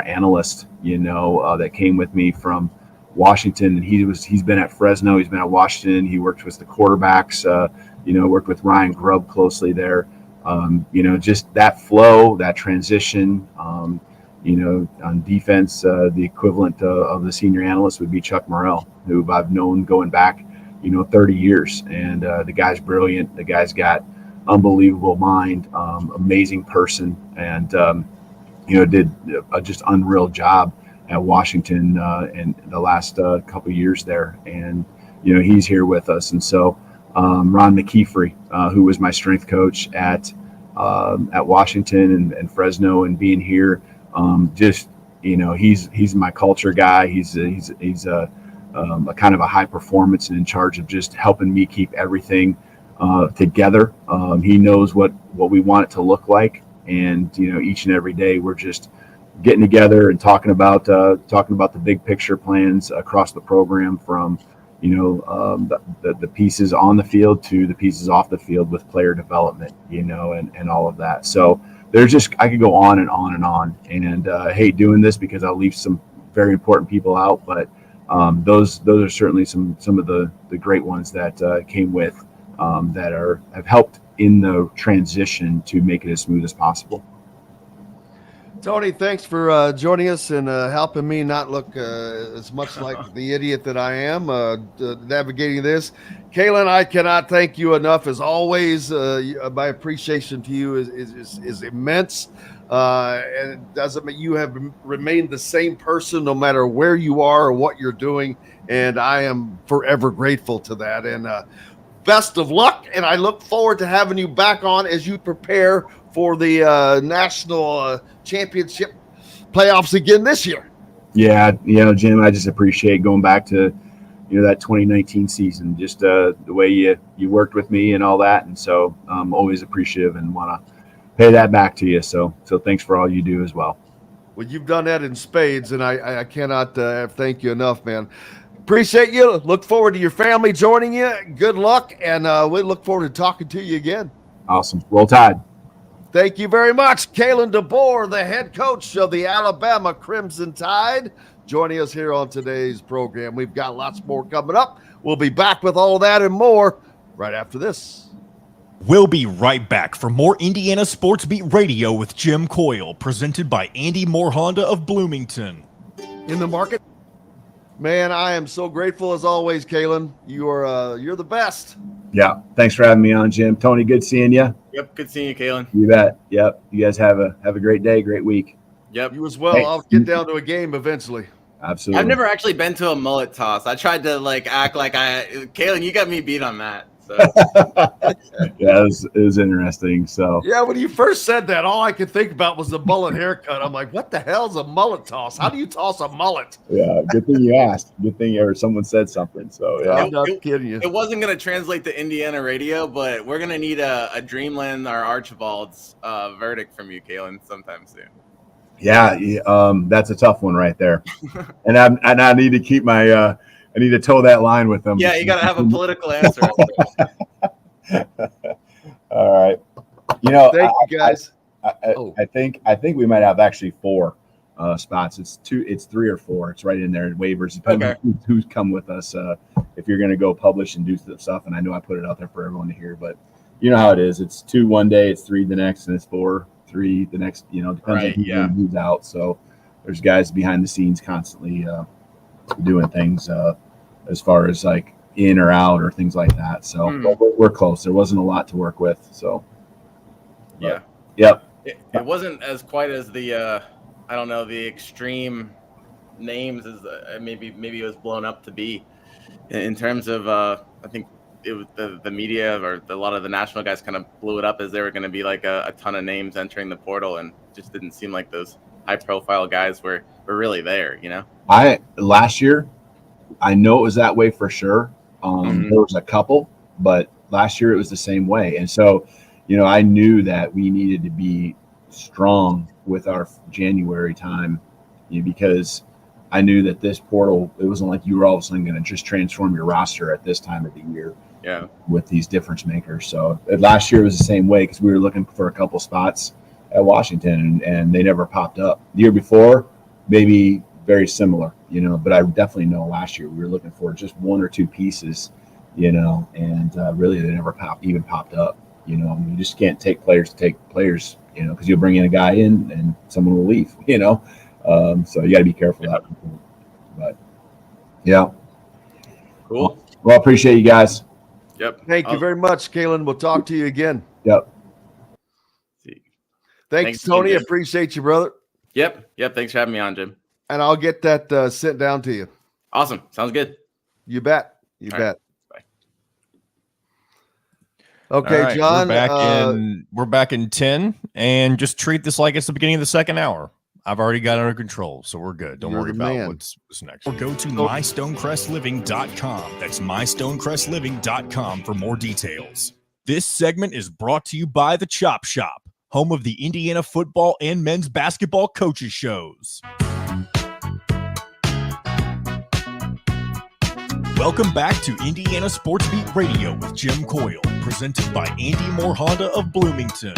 analyst. That came with me from Washington, and he's been at Fresno. He's been at Washington. He worked with the quarterbacks. Worked with Ryan Grubb closely there. Just that flow, that transition. On defense, the equivalent of the senior analyst would be Chuck Morrell, who I've known going back, 30 years. And the guy's brilliant. The guy's got unbelievable mind, amazing person, and did a just unreal job at Washington in the last couple of years there. And he's here with us, and so. Ron McKeefrey, who was my strength coach at Washington and Fresno, and being here, he's my culture guy. He's a kind of a high performance and in charge of just helping me keep everything together. He knows what we want it to look like, and each and every day we're just getting together and talking about the big picture plans across the program, from the pieces on the field to the pieces off the field with player development, and all of that. So I could go on and on and on, and I hate doing this because I'll leave some very important people out, but those are certainly some of the great ones that came with, that have helped in the transition to make it as smooth as possible. Tony, thanks for joining us and helping me not look as much like the idiot that I am navigating this. Kalen, I cannot thank you enough. As always, my appreciation to you is immense. And it doesn't mean you have remained the same person no matter where you are or what you're doing. And I am forever grateful to that. And best of luck. And I look forward to having you back on as you prepare for the national championship playoffs again this year. Yeah, Jim, I just appreciate going back to, that 2019 season, just the way you worked with me and all that. And so I'm always appreciative and want to pay that back to you. So thanks for all you do as well. Well, you've done that in spades, and I cannot thank you enough, man. Appreciate you. Look forward to your family joining you. Good luck, and we look forward to talking to you again. Awesome. Roll Tide. Thank you very much. Kalen DeBoer, the head coach of the Alabama Crimson Tide, joining us here on today's program. We've got lots more coming up. We'll be back with all that and more right after this. We'll be right back for more Indiana Sports Beat Radio with Jim Coyle, presented by Andy Moore Honda of Bloomington. In the market. Man, I am so grateful as always, Kalen. You're the best. Yeah. Thanks for having me on, Jim. Tony, good seeing you. Yep. Good seeing you, Kalen. You bet. Yep. You guys have a great day, great week. Yep. You as well. Thanks. I'll get down to a game eventually. Absolutely. I've never actually been to a mullet toss. I tried to act like Kalen, you got me beat on that. So. Yeah, it was interesting. So yeah, when you first said that, all I could think about was the mullet haircut. I'm like, what the hell's a mullet toss? How do you toss a mullet? Yeah, good thing you asked. Good thing someone said something. So yeah, I'm not kidding you. It wasn't going to translate to Indiana radio, but we're going to need a Dreamland or Archibald's verdict from you, Kalen, sometime soon. Yeah, that's a tough one right there. And I need to keep my. I need to toe that line with them. Yeah, you got to have a political answer. All right. Thank you guys. I think we might have actually 4 spots. It's 3 or 4. It's right in there in waivers. Depending on who's come with us. If you're going to go publish and do stuff, and I know I put it out there for everyone to hear, but you know how it is. It's 2 one day, it's 3 the next, and it's 4, 3 the next. Depends on who's out. So there's guys behind the scenes constantly doing things as far as like in or out or things like that. So we're close. There wasn't a lot to work with. So yeah. Yep. It wasn't as quite as the I don't know, the extreme names as maybe it was blown up to be in terms of I think it was the media or a lot of the national guys kind of blew it up as they were going to be like a ton of names entering the portal, and just didn't seem like those high profile guys were really there, you know. Last year, I know it was that way for sure. There was a couple, but last year it was the same way. And so, you know, I knew that we needed to be strong with our January time, you know, because I knew that this portal, it wasn't like you were all of a sudden going to just transform your roster at this time of the year. Yeah. With these difference makers. So last year was the same way because we were looking for a couple spots at Washington and they never popped up. The year before, maybe very similar, you know, but I definitely know last year we were looking for just one or two pieces, you know, and really they never popped up, you know. You just can't take players, you know, because you'll bring in a guy in and someone will leave, you know. So you got to be careful of that. But yeah. Cool. Well, appreciate you guys. Yep. Thank you very much, Kalen. We'll talk to you again. Yep. Thanks, Tony. Appreciate you, brother. Yep. Thanks for having me on, Jim. And I'll get that sent down to you. Awesome. Sounds good. You bet. You All bet. Right. Bye. Okay, Right, John. We're back in 10, and just treat this like it's the beginning of the second hour. I've already got it under control, so we're good. Don't worry about what's next. Or go to mystonecrestliving.com. That's mystonecrestliving.com for more details. This segment is brought to you by the Chop Shop, home of the Indiana football and men's basketball coaches shows. Welcome back to Indiana Sports Beat Radio with Jim Coyle, presented by Andy Moore Honda of Bloomington.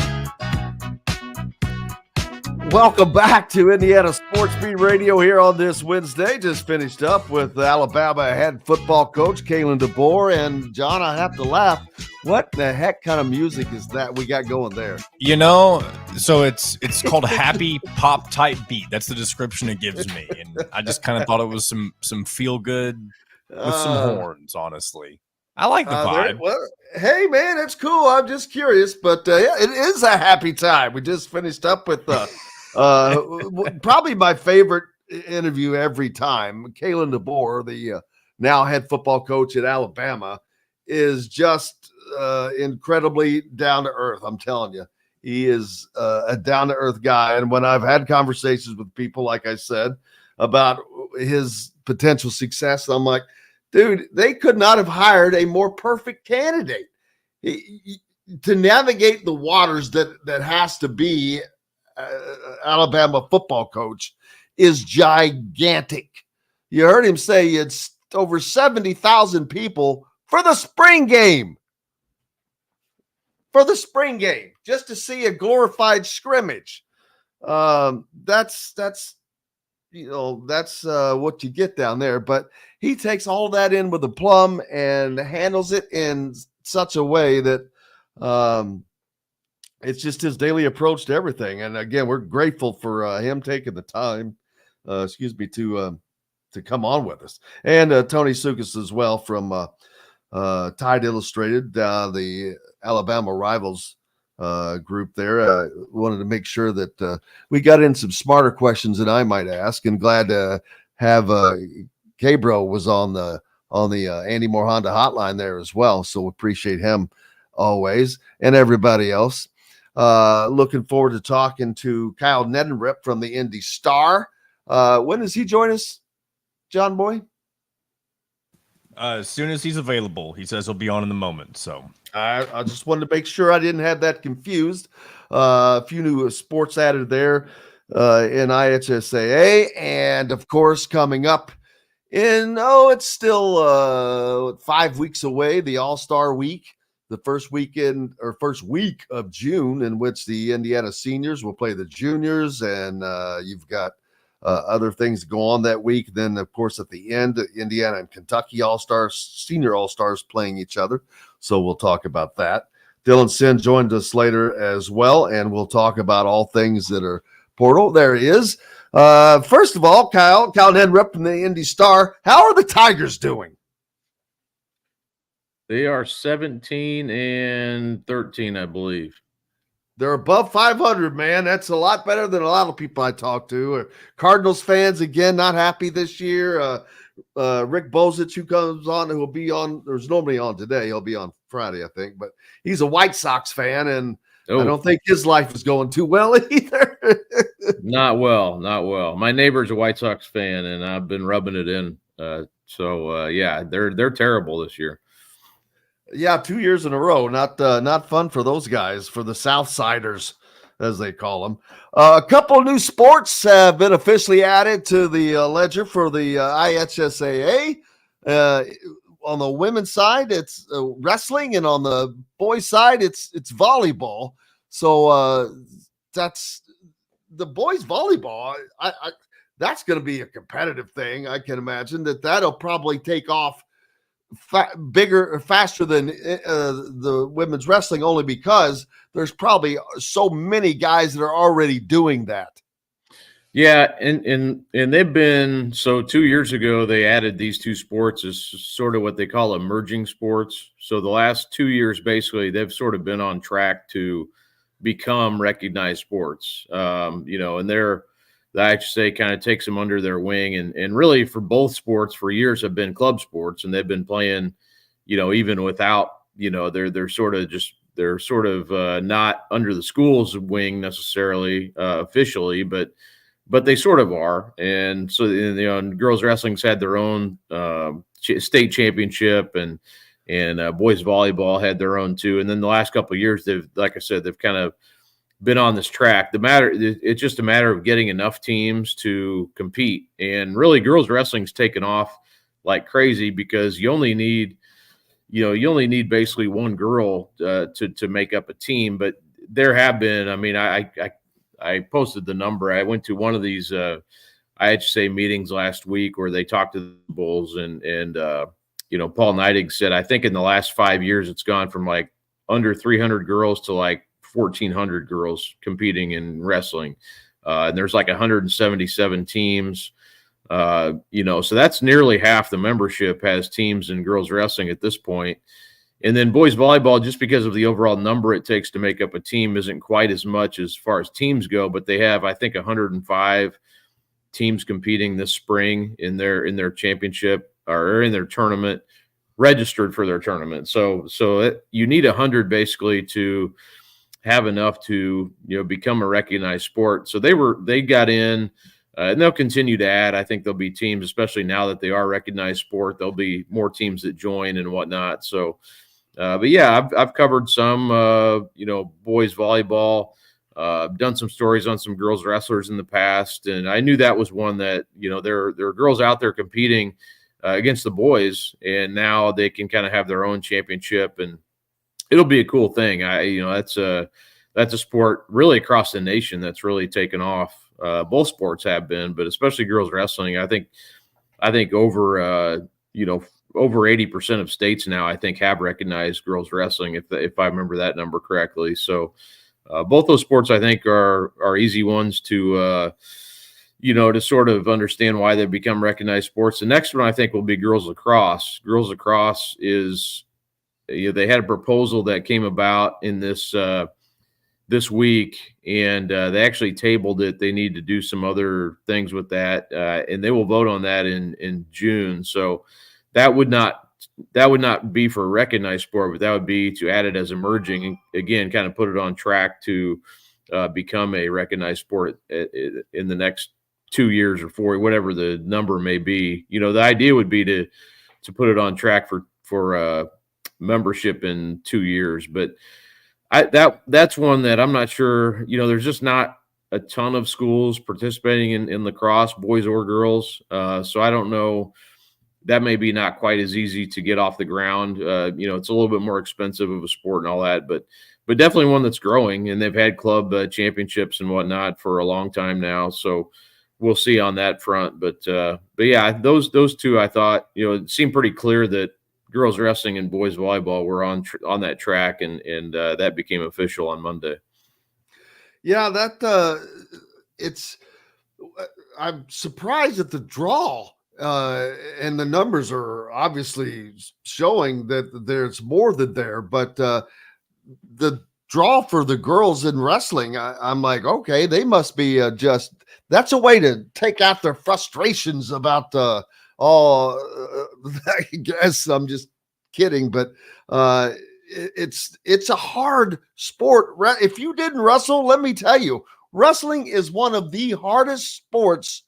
Welcome back to Indiana Sports Beat Radio here on this Wednesday. Just finished up with Alabama head football coach Kalen DeBoer. And John, I have to laugh. What the heck kind of music is that we got going there? You know, so it's called happy pop type beat. That's the description it gives me. And I just kind of thought it was some feel good with some horns, honestly. I like the vibe. Hey, man, it's cool. I'm just curious. But yeah, it is a happy time. We just finished up with probably my favorite interview every time. Kalen DeBoer, the now head football coach at Alabama, is just incredibly down to earth. I'm telling you, he is a down to earth guy. And when I've had conversations with people, like I said, about his potential success, I'm like, dude, they could not have hired a more perfect candidate to navigate the waters that has to be Alabama football coach is gigantic. You heard him say it's over 70,000 people for the spring game. Just to see a glorified scrimmage. That's what you get down there. But he takes all that in with a plum and handles it in such a way that it's just his daily approach to everything. And again, we're grateful for him taking the time, to come on with us. And Tony Sukas as well from Tide Illustrated, the Alabama Rivals group there. Wanted to make sure that we got in some smarter questions than I might ask, and glad to have K-Bro was on the Andy Moore Honda hotline there as well. So appreciate him always, and everybody else. Looking forward to talking to Kyle Neddenriep from the Indy Star. When does he join us, John Boy? As soon as he's available. He says he'll be on in the moment. So I just wanted to make sure I didn't have that confused. A few new sports added there in IHSAA. And of course, coming up it's still 5 weeks away, the All-Star Week, the first week of June, in which the Indiana seniors will play the juniors. And you've got other things go on that week. Then, of course, at the end, Indiana and Kentucky senior All-Stars playing each other. So we'll talk about that. Dylan Sinn joined us later as well, and we'll talk about all things that are portal. There he is. First of all, Kyle Neddenriep from the Indy Star. How are the Tigers doing? They are 17-13, I believe. They're above 500, man. That's a lot better than a lot of people I talk to. Cardinals fans, again, not happy this year. Rick Bozich, who comes on, who will be on, there's nobody on today. He'll be on Friday, I think. But he's a White Sox fan, and I don't think his life is going too well either. Not well. My neighbor's a White Sox fan, and I've been rubbing it in. Yeah, they're terrible this year. Yeah, 2 years in a row. Not fun for those guys, for the Southsiders, as they call them. A couple new sports have been officially added to the ledger for the IHSAA. On the women's side, it's wrestling, and on the boys' side, it's volleyball. So that's the boys' volleyball. That's going to be a competitive thing. I can imagine that'll probably take off faster than the women's wrestling, only because there's probably so many guys that are already doing that. Yeah, and they've been, so 2 years ago they added these two sports as sort of what they call emerging sports. So the last 2 years, basically, they've sort of been on track to become recognized sports. And the IHSA kind of takes them under their wing, and really for both sports for years have been club sports, and they've been playing, even without, they're sort of not under the school's wing necessarily officially, but they sort of are. And so, and girls wrestling's had their own state championship, and boys volleyball had their own too. And then the last couple of years, they've kind of been on this track. It's just a matter of getting enough teams to compete. And really, girls wrestling's taken off like crazy, because you only need basically one girl to make up a team. But there have been, I posted the number. I went to one of these IHSA meetings last week where they talked to the Bulls, and Paul Neidig said, I think in the last 5 years, it's gone from like under 300 girls to like 1,400 girls competing in wrestling. And there's like 177 teams, so that's nearly half the membership has teams in girls wrestling at this point. And then boys volleyball, just because of the overall number it takes to make up a team, isn't quite as much as far as teams go, but they have, I think, 105 teams competing this spring in their championship or in their tournament, registered for their tournament. So you need 100 basically to have enough to become a recognized sport. So they got in, and they'll continue to add. I think there'll be teams, especially now that they are a recognized sport, there'll be more teams that join and whatnot. So, but yeah, I've covered some boys volleyball. I've done some stories on some girls wrestlers in the past, and I knew that was one that there are girls out there competing against the boys, and now they can kind of have their own championship, and it'll be a cool thing. That's a sport really across the nation that's really taken off. Both sports have been, but especially girls wrestling. I think over 80% of states now, I think, have recognized girls wrestling, if I remember that number correctly. So both those sports, I think, are easy ones to to sort of understand why they've become recognized sports. The next one, I think, will be girls lacrosse. Girls lacrosse is, they had a proposal that came about in this week, and they actually tabled it. They need to do some other things with that, and they will vote on that in June. So that would not be for a recognized sport, but that would be to add it as emerging, and again, kind of put it on track to become a recognized sport in the next 2 years or 4, whatever the number may be. The idea would be to put it on track for membership in 2 years, but that's one that I'm not sure. There's just not a ton of schools participating in lacrosse, boys or girls. So I don't know. That may be not quite as easy to get off the ground. It's a little bit more expensive of a sport and all that, but definitely one that's growing, and they've had club championships and whatnot for a long time now. So we'll see on that front. But yeah, those two, I thought, it seemed pretty clear that girls wrestling and boys volleyball were on that track, and that became official on Monday. Yeah, I'm surprised at the draw, and the numbers are obviously showing that there's more than there, but the draw for the girls in wrestling. I'm like, okay, they must be that's a way to take out their frustrations about I guess I'm just kidding, but it's a hard sport. If you didn't wrestle, let me tell you, wrestling is one of the hardest sports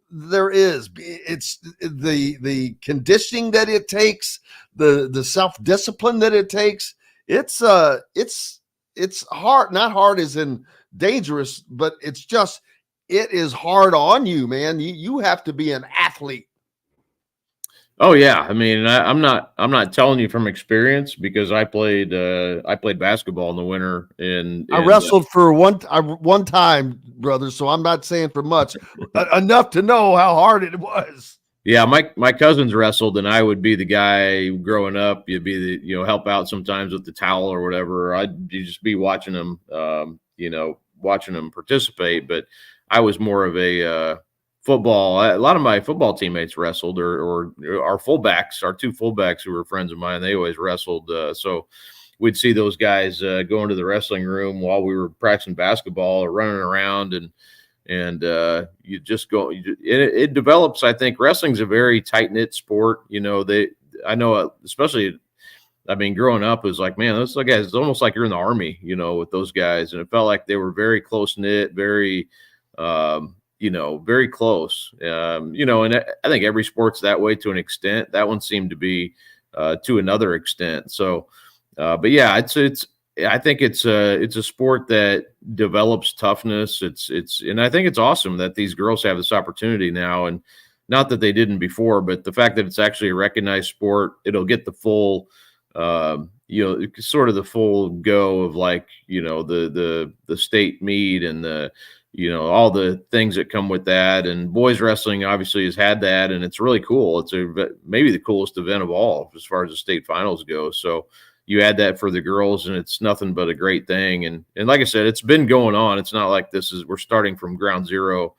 there is. It's the conditioning that it takes, the self-discipline that it takes. It's hard, not hard as in dangerous, but it is hard on you, man. You have to be an athlete. Oh yeah, I mean, I'm not telling you from experience because I played basketball in the winter, and I wrestled for one time, brother. So I'm not saying for much, enough to know how hard it was. Yeah, my cousins wrestled, and I would be the guy growing up. You'd be help out sometimes with the towel or whatever. You'd just be watching them, watching them participate. But I was more of a football. A lot of my football teammates wrestled, or our fullbacks, our two fullbacks who were friends of mine, they always wrestled. So we'd see those guys go into the wrestling room while we were practicing basketball or running around, and you just go. It develops. I think wrestling's a very tight knit sport. I know, especially. I mean, growing up, it was like, man, those guys. It's almost like you're in the army, with those guys, and it felt like they were very close knit, very. Very close, and I think every sport's that way to an extent. That one seemed to be to another extent. So, but yeah, I think it's a sport that develops toughness. And I think it's awesome that these girls have this opportunity now, and not that they didn't before, but the fact that it's actually a recognized sport, it'll get the full, sort of the full go of like, the state meet and the, all the things that come with that. And boys wrestling obviously has had that, and it's really cool. It's maybe the coolest event of all as far as the state finals go. So you add that for the girls, and it's nothing but a great thing. And like I said, it's been going on. It's not like we're starting from ground zero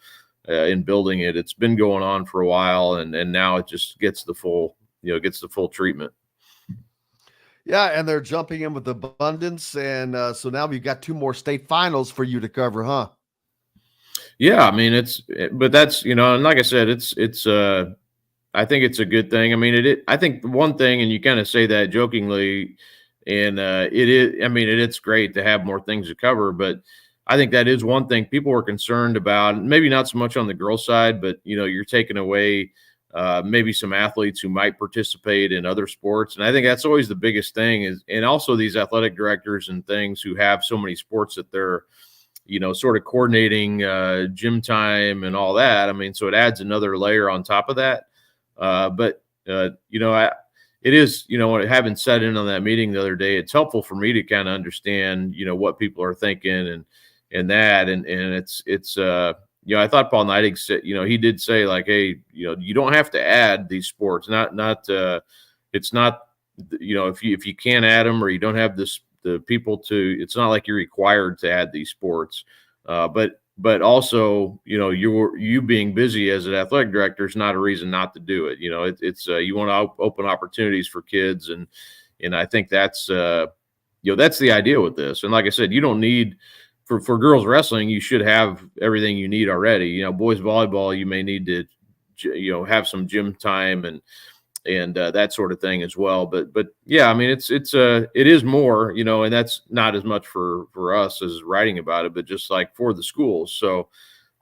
in building it. It's been going on for a while, and now it just gets the full treatment. Yeah, and they're jumping in with abundance, and so now we've got 2 more state finals for you to cover, huh? Yeah, I mean but that's and like I said, it's I think it's a good thing. I mean, I think one thing, and you kind of say that jokingly, and it is. I mean, it's great to have more things to cover, but I think that is one thing people were concerned about. Maybe not so much on the girls' side, but you're taking away maybe some athletes who might participate in other sports, and I think that's always the biggest thing. And also these athletic directors and things who have so many sports that they're sort of coordinating gym time and all that. I mean, so it adds another layer on top of that. But it is, having sat in on that meeting the other day, it's helpful for me to kind of understand, what people are thinking and that. And it's I thought Paul Neidig said, he did say like, hey, you don't have to add these sports, it's not, if you can't add them or you don't have the people to, it's not like you're required to add these sports. But also, you being busy as an athletic director is not a reason not to do it. It's you want to open opportunities for kids, and I think that's that's the idea with this. And like I said, you don't need for girls wrestling, you should have everything you need already. Boys volleyball, you may need to have some gym time and that sort of thing as well. But yeah, I mean, it is more, and that's not as much for us as writing about it, but just like for the schools. So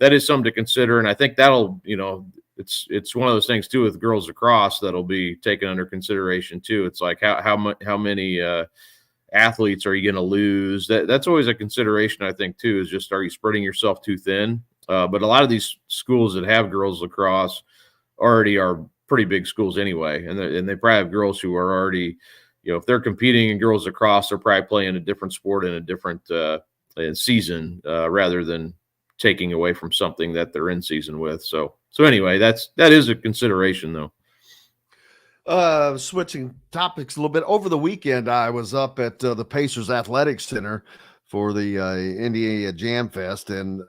that is something to consider. And I think that'll, it's one of those things too with girls lacrosse that'll be taken under consideration too. It's like how many athletes are you going to lose? That's always a consideration, I think, too, is just, are you spreading yourself too thin? But a lot of these schools that have girls lacrosse already are pretty big schools anyway, and they probably have girls who are already, if they're competing in girls lacrosse, they're probably playing a different sport in a different season rather than taking away from something that they're in season with. So anyway, that is a consideration though. Switching topics a little bit. Over the weekend, I was up at the Pacers Athletics Center for the Indiana Jam Fest, and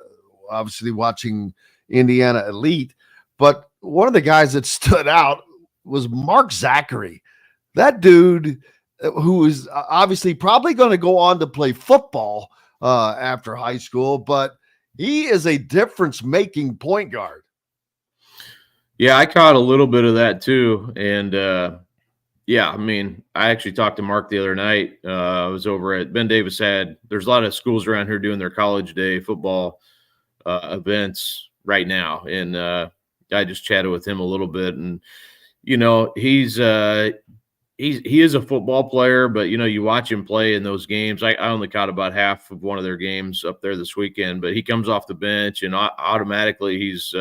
obviously watching Indiana Elite. But one of the guys that stood out was Mark Zachary. That dude, who is obviously probably going to go on to play football after high school, but he is a difference-making point guard. Yeah, I caught a little bit of that too. And yeah, I mean, I actually talked to Mark the other night. I was over at Ben Davis there's a lot of schools around here doing their college day football events right now. And I just chatted with him a little bit, and, you know, he is a football player, but, you know, you watch him play in those games. I only caught about half of one of their games up there this weekend, but he comes off the bench and automatically he's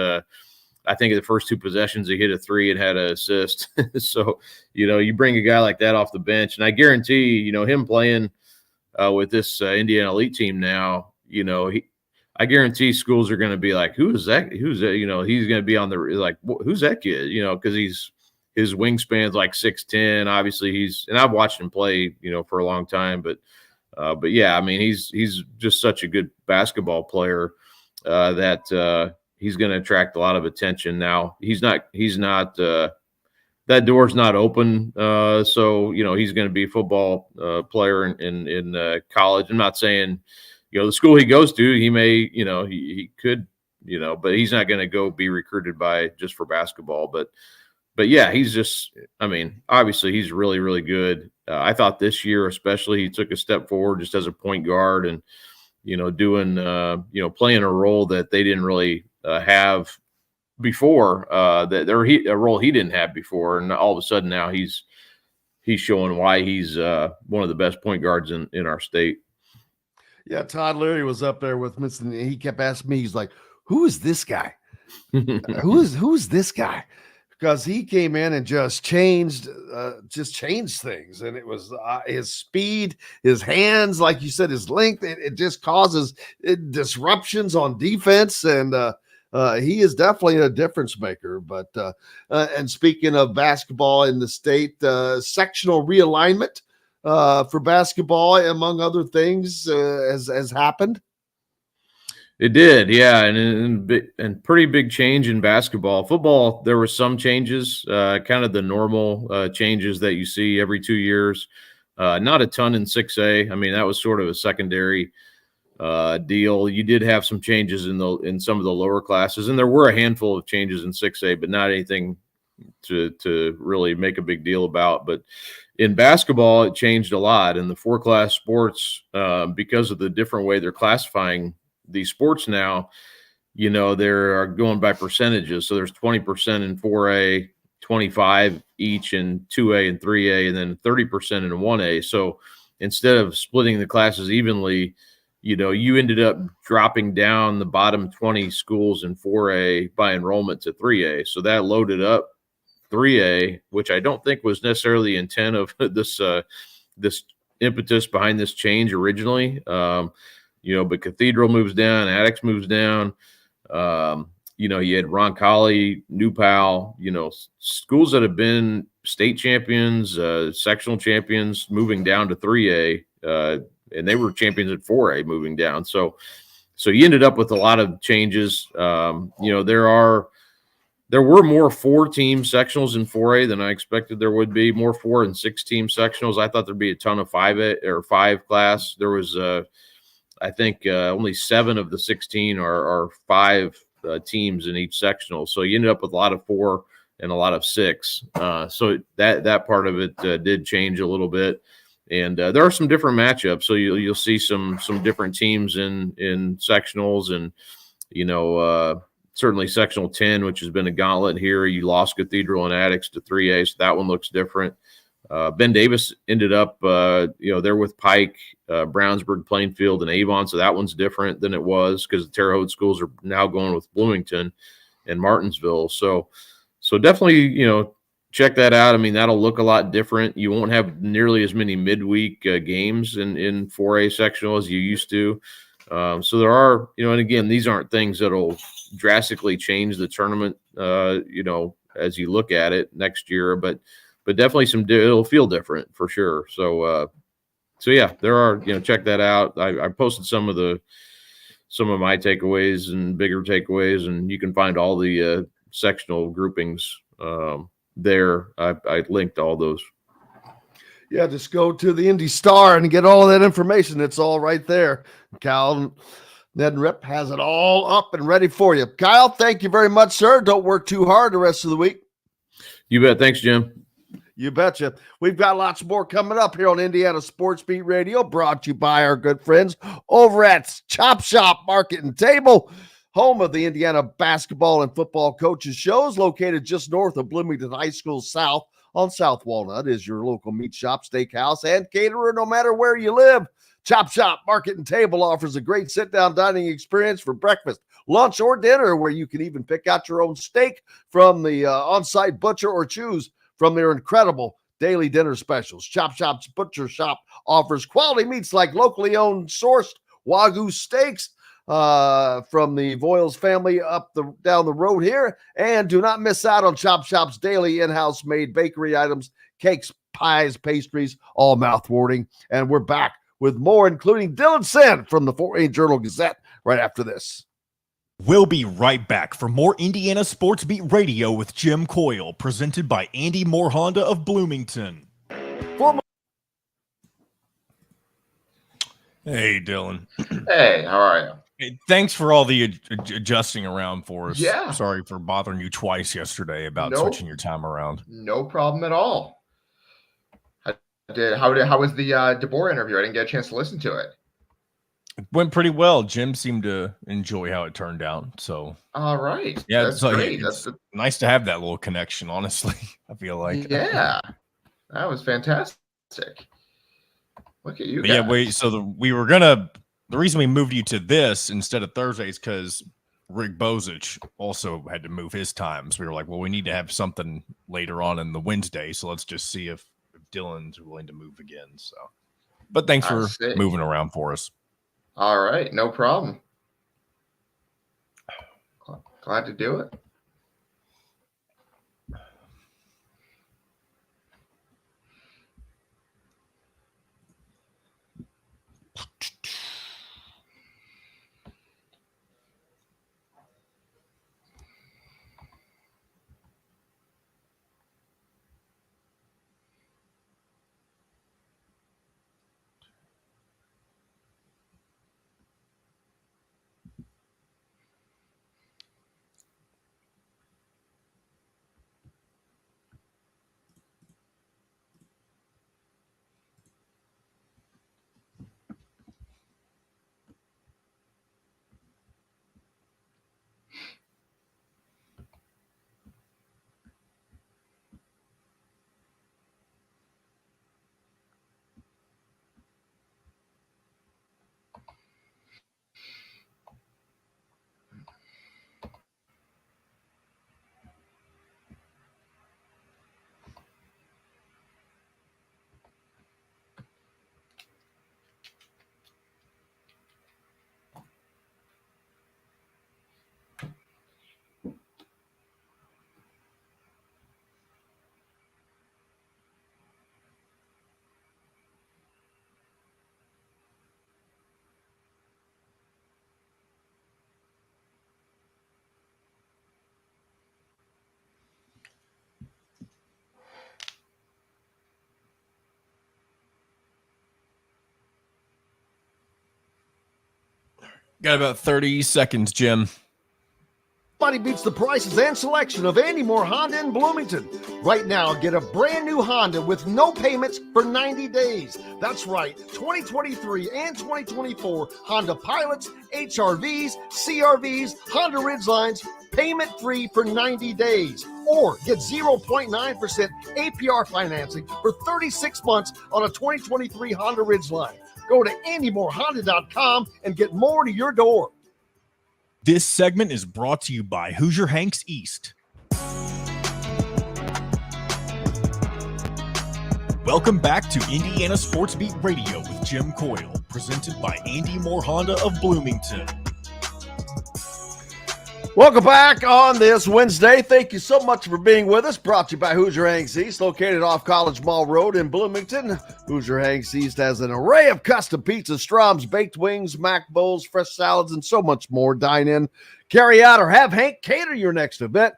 I think in the first two possessions, he hit a three and had an assist. So, you know, you bring a guy like that off the bench, and I guarantee, you know, him playing with this Indiana Elite team now, you know, I guarantee schools are going to be like, who is that? Who's that? You know, he's going to be on the, like, who's that kid? You know, because his wingspan's like 6'10". Obviously, and I've watched him play, you know, for a long time, but yeah, I mean, he's just such a good basketball player that he's going to attract a lot of attention. Now he's not that door's not open. So, you know, he's going to be a football player in college. I'm not saying, you know, the school he goes to, he may, you know, he could, you know, but he's not going to go be recruited just for basketball. But yeah, he's just, I mean, obviously he's really, really good. I thought this year, especially, he took a step forward just as a point guard and, you know, doing, you know, playing a role that they didn't really have before, a role he didn't have before. And all of a sudden now he's showing why he's one of the best point guards in our state. Yeah, Todd Leary was up there with me, and he kept asking me, he's like, who is this guy? Who's this guy? Because he came in and just changed things. And it was his speed, his hands, like you said, his length. It just causes disruptions on defense. And he is definitely a difference maker. But and speaking of basketball in the state, sectional realignment for basketball, among other things, has happened. It did, yeah, and pretty big change in basketball. Football, there were some changes, kind of the normal changes that you see every 2 years. Not a ton in 6A. I mean, that was sort of a secondary deal. You did have some changes in some of the lower classes, and there were a handful of changes in 6A, but not anything to really make a big deal about. But in basketball, it changed a lot. In the 4-class sports, because of the different way they're classifying these sports now, you know, they're going by percentages. So there's 20% in 4A, 25 each in 2A and 3A, and then 30% in 1A. So instead of splitting the classes evenly, you know, you ended up dropping down the bottom 20 schools in 4A by enrollment to 3A. So that loaded up 3A, which I don't think was necessarily the intent of this impetus behind this change originally. You know, but Cathedral moves down, Attucks moves down. You know, you had Roncalli, New Pal, you know, schools that have been state champions, sectional champions, moving down to 3A, and they were champions at 4A moving down. So you ended up with a lot of changes. You know, there were more 4-team sectionals in 4A than I expected there would be. More 4 and 6-team sectionals. I thought there'd be a ton of 5A or 5 class. There was I think only 7 of the 16 are 5 teams in each sectional. So you ended up with a lot of 4 and a lot of 6. So that part of it did change a little bit. And there are some different matchups. So you'll see some different teams in sectionals, and, you know, certainly sectional 10, which has been a gauntlet here. You lost Cathedral and Attucks to 3A, so that one looks different. Ben Davis ended up, you know, they're with Pike, Brownsburg, Plainfield, and Avon, so that one's different than it was because the Terre Haute schools are now going with Bloomington and Martinsville. So definitely, you know, check that out. I mean, that'll look a lot different. You won't have nearly as many midweek games in 4A sectional as you used to. So there are, you know, and again, these aren't things that'll drastically change the tournament, you know, as you look at it next year, but definitely it'll feel different for sure. So yeah, there are, you know, check that out. I posted some of my takeaways and bigger takeaways, and you can find all the sectional groupings there. I linked all those. Yeah, just go to the Indy Star and get all of that information. It's all right there. Kyle Neddenriep has it all up and ready for you. Kyle, thank you very much, sir. Don't work too hard the rest of the week. You bet. Thanks, Jim. You betcha. We've got lots more coming up here on Indiana Sports Beat Radio, brought to you by our good friends over at Chop Shop Market and Table, home of the Indiana basketball and football coaches shows, located just north of Bloomington High School South on South Walnut. Is your local meat shop, steakhouse, and caterer no matter where you live. Chop Shop Market and Table offers a great sit-down dining experience for breakfast, lunch, or dinner, where you can even pick out your own steak from the on-site butcher or choose from their incredible daily dinner specials. Chop Shop's Butcher Shop offers quality meats like locally owned sourced Wagyu steaks from the Voiles family down the road here. And do not miss out on Chop Shop's daily in-house made bakery items, cakes, pies, pastries, all mouth-watering. And we're back with more, including Dylan Sinn from the Fort Wayne Journal-Gazette right after this. We'll be right back for more Indiana Sports Beat Radio with Jim Coyle, presented by Andy Moore Honda of Bloomington. Hey, Dylan. Hey, how are you? Hey, thanks for all the adjusting around for us. Yeah. Sorry for bothering you twice yesterday about switching your time around. No problem at all. How was the DeBoer interview? I didn't get a chance to listen to it. It went pretty well. Jim seemed to enjoy how it turned out. So, all right. Yeah, that's great. It's nice to have that little connection, honestly. I feel like. Yeah, that was fantastic. Look at you guys. Yeah, the reason we moved you to this instead of Thursdays because Rick Bozich also had to move his times. We were like, well, we need to have something later on in the Wednesday, so let's just see if Dylan's willing to move again. So, but thanks for moving around for us. All right, no problem. Glad to do it. Got about 30 seconds, Jim. Nobody beats the prices and selection of Andy Moore Honda in Bloomington. Right now, get a brand new Honda with no payments for 90 days. That's right, 2023 and 2024 Honda Pilots, HRVs, CRVs, Honda Ridgelines, payment-free for 90 days. Or get 0.9% APR financing for 36 months on a 2023 Honda Ridgeline. Go to AndyMooreHonda.com and get more to your door. This segment is brought to you by Hoosier Hanks East. Welcome back to Indiana Sports Beat Radio with Jim Coyle, presented by Andy Moore Honda of Bloomington. Welcome back on this Wednesday. Thank you so much for being with us. Brought to you by Hoosier Hanks East, located off College Mall Road in Bloomington. Hoosier Hanks East has an array of custom pizzas, Strom's, baked wings, mac bowls, fresh salads, and so much more. Dine in, carry out, or have Hank cater your next event.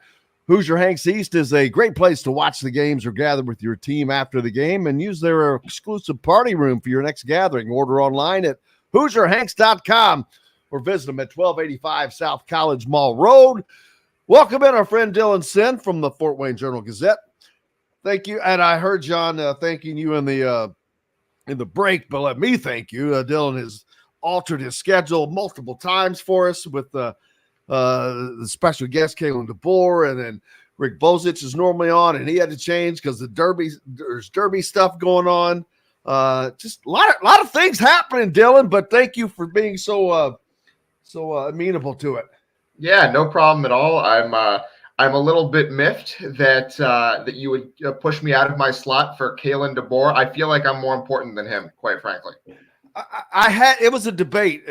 Hoosier Hanks East is a great place to watch the games or gather with your team after the game and use their exclusive party room for your next gathering. Order online at HoosierHanks.com or visit them at 1285 South College Mall Road. Welcome in our friend Dylan Sinn from the Fort Wayne Journal-Gazette. Thank you. And I heard John thanking you in the break, but let me thank you. Dylan has altered his schedule multiple times for us with the special guest Kalen DeBoer, and then Rick Bozich is normally on, and he had to change because there's Derby stuff going on. Just a lot of things happening, Dylan. But thank you for being so amenable to it. Yeah, no problem at all. I'm a little bit miffed that you would push me out of my slot for Kalen DeBoer. I feel like I'm more important than him, quite frankly. It was a debate.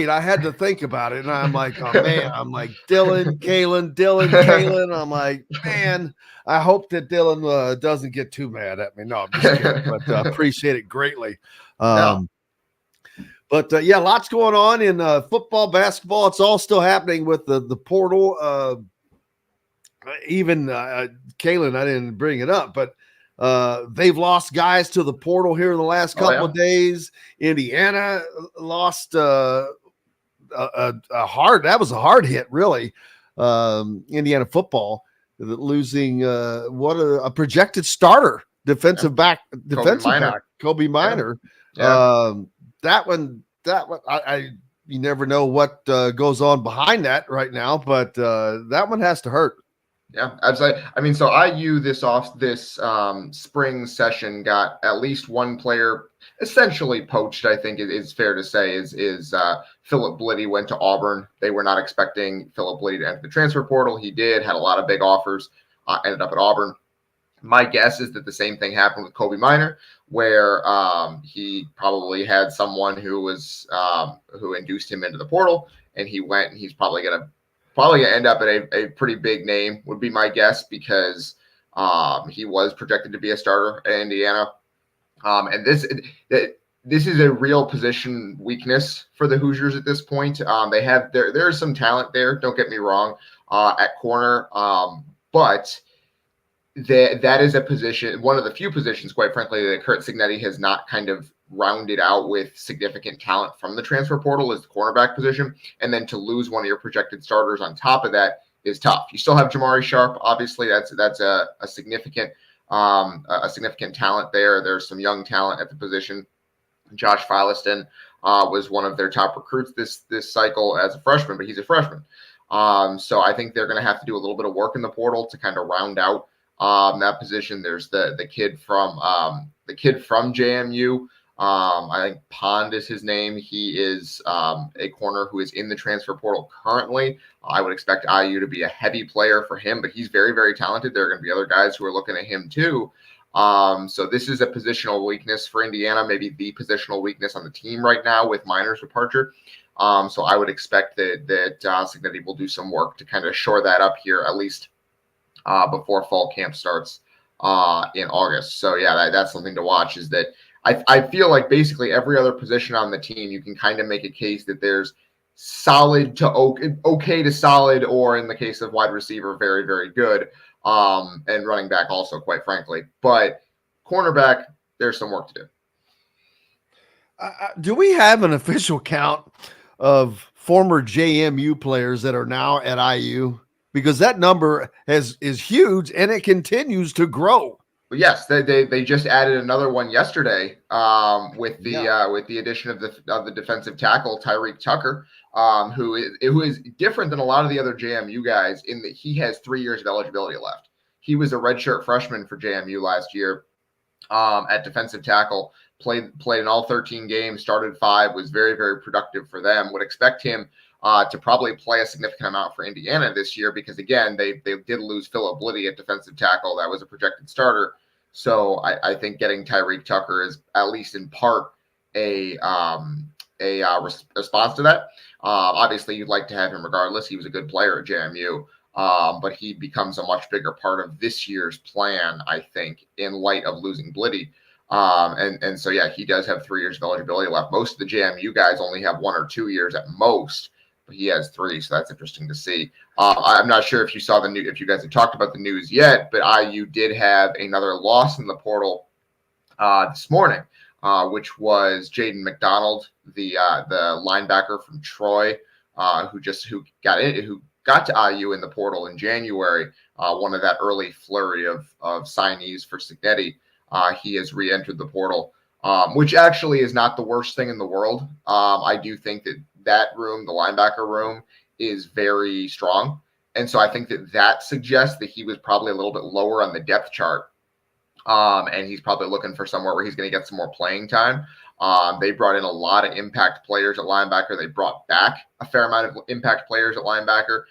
I had to think about it, and I'm like, oh man, I'm like Dylan, Kalen. I'm like, man, I hope that Dylan doesn't get too mad at me. No, I'm just kidding, but appreciate it greatly. But lots going on in football, basketball. It's all still happening with the portal. Even Kalen, I didn't bring it up, but they've lost guys to the portal here in the last couple of days. Indiana lost a hard hit, really. Indiana football losing a projected starter, defensive back, Kobe Minor. Yeah. That one, you never know what goes on behind that right now, but that one has to hurt. Yeah, absolutely. I mean, so IU this spring session got at least one player essentially poached. I think it is fair to say is Philip Bliddy went to Auburn. They were not expecting Philip Bliddy to enter the transfer portal. He did, had a lot of big offers, ended up at Auburn. My guess is that the same thing happened with Kobe Minor, where he probably had someone who induced him into the portal, and he went, and he's probably gonna end up at a pretty big name, would be my guess, because he was projected to be a starter at Indiana. And this is a real position weakness for the Hoosiers at this point. There's some talent there, don't get me wrong, at corner, but that is a position, one of the few positions, quite frankly, that Kurt Cignetti has not kind of rounded out with significant talent from the transfer portal, is the cornerback position. And then to lose one of your projected starters on top of that is tough. You still have Jamari Sharp. Obviously, that's a significant talent there. There's some young talent at the position. Josh Filiston was one of their top recruits this cycle as a freshman, but he's a freshman. So I think they're going to have to do a little bit of work in the portal to kind of round out that position. There's the kid from JMU. I think Pond is his name. He is a corner who is in the transfer portal currently. I would expect IU to be a heavy player for him, but he's very, very talented. There are going to be other guys who are looking at him too. So this is a positional weakness for Indiana, maybe the positional weakness on the team right now with Minor's departure. So I would expect that Cignetti will do some work to kind of shore that up here, at least before fall camp starts in August. So yeah, that's something to watch, is that I feel like basically every other position on the team, you can kind of make a case that there's solid to okay to solid, or in the case of wide receiver, very, very good, and running back also, quite frankly. But cornerback, there's some work to do. Do we have an official count of former JMU players that are now at IU? Because that number is huge, and it continues to grow. Yes, they just added another one yesterday with the addition of the defensive tackle Tyreek Tucker, who is different than a lot of the other JMU guys in that he has 3 years of eligibility left. He was a redshirt freshman for JMU last year at defensive tackle. Played in all 13 games, started 5, was very, very productive for them. Would expect him to probably play a significant amount for Indiana this year, because again, they did lose Philip Bliddy at defensive tackle. That was a projected starter. So I think getting Tyreek Tucker is at least in part a response to that. Obviously, you'd like to have him regardless. He was a good player at JMU, but he becomes a much bigger part of this year's plan, I think, in light of losing Bliddy. And so, yeah, he does have 3 years of eligibility left. Most of the JMU guys only have 1 or 2 years at most. he has 3, so that's interesting to see. I'm not sure if you saw if you guys have talked about the news yet, but IU did have another loss in the portal this morning, which was Jaden McDonald, the linebacker from Troy, who got to IU in the portal in January. One of that early flurry of signees for Signetti. He has re-entered the portal, which actually is not the worst thing in the world. I do think that room, the linebacker room, is very strong. And so I think that suggests that he was probably a little bit lower on the depth chart. And he's probably looking for somewhere where he's going to get some more playing time. They brought in a lot of impact players at linebacker. They brought back a fair amount of impact players at linebacker.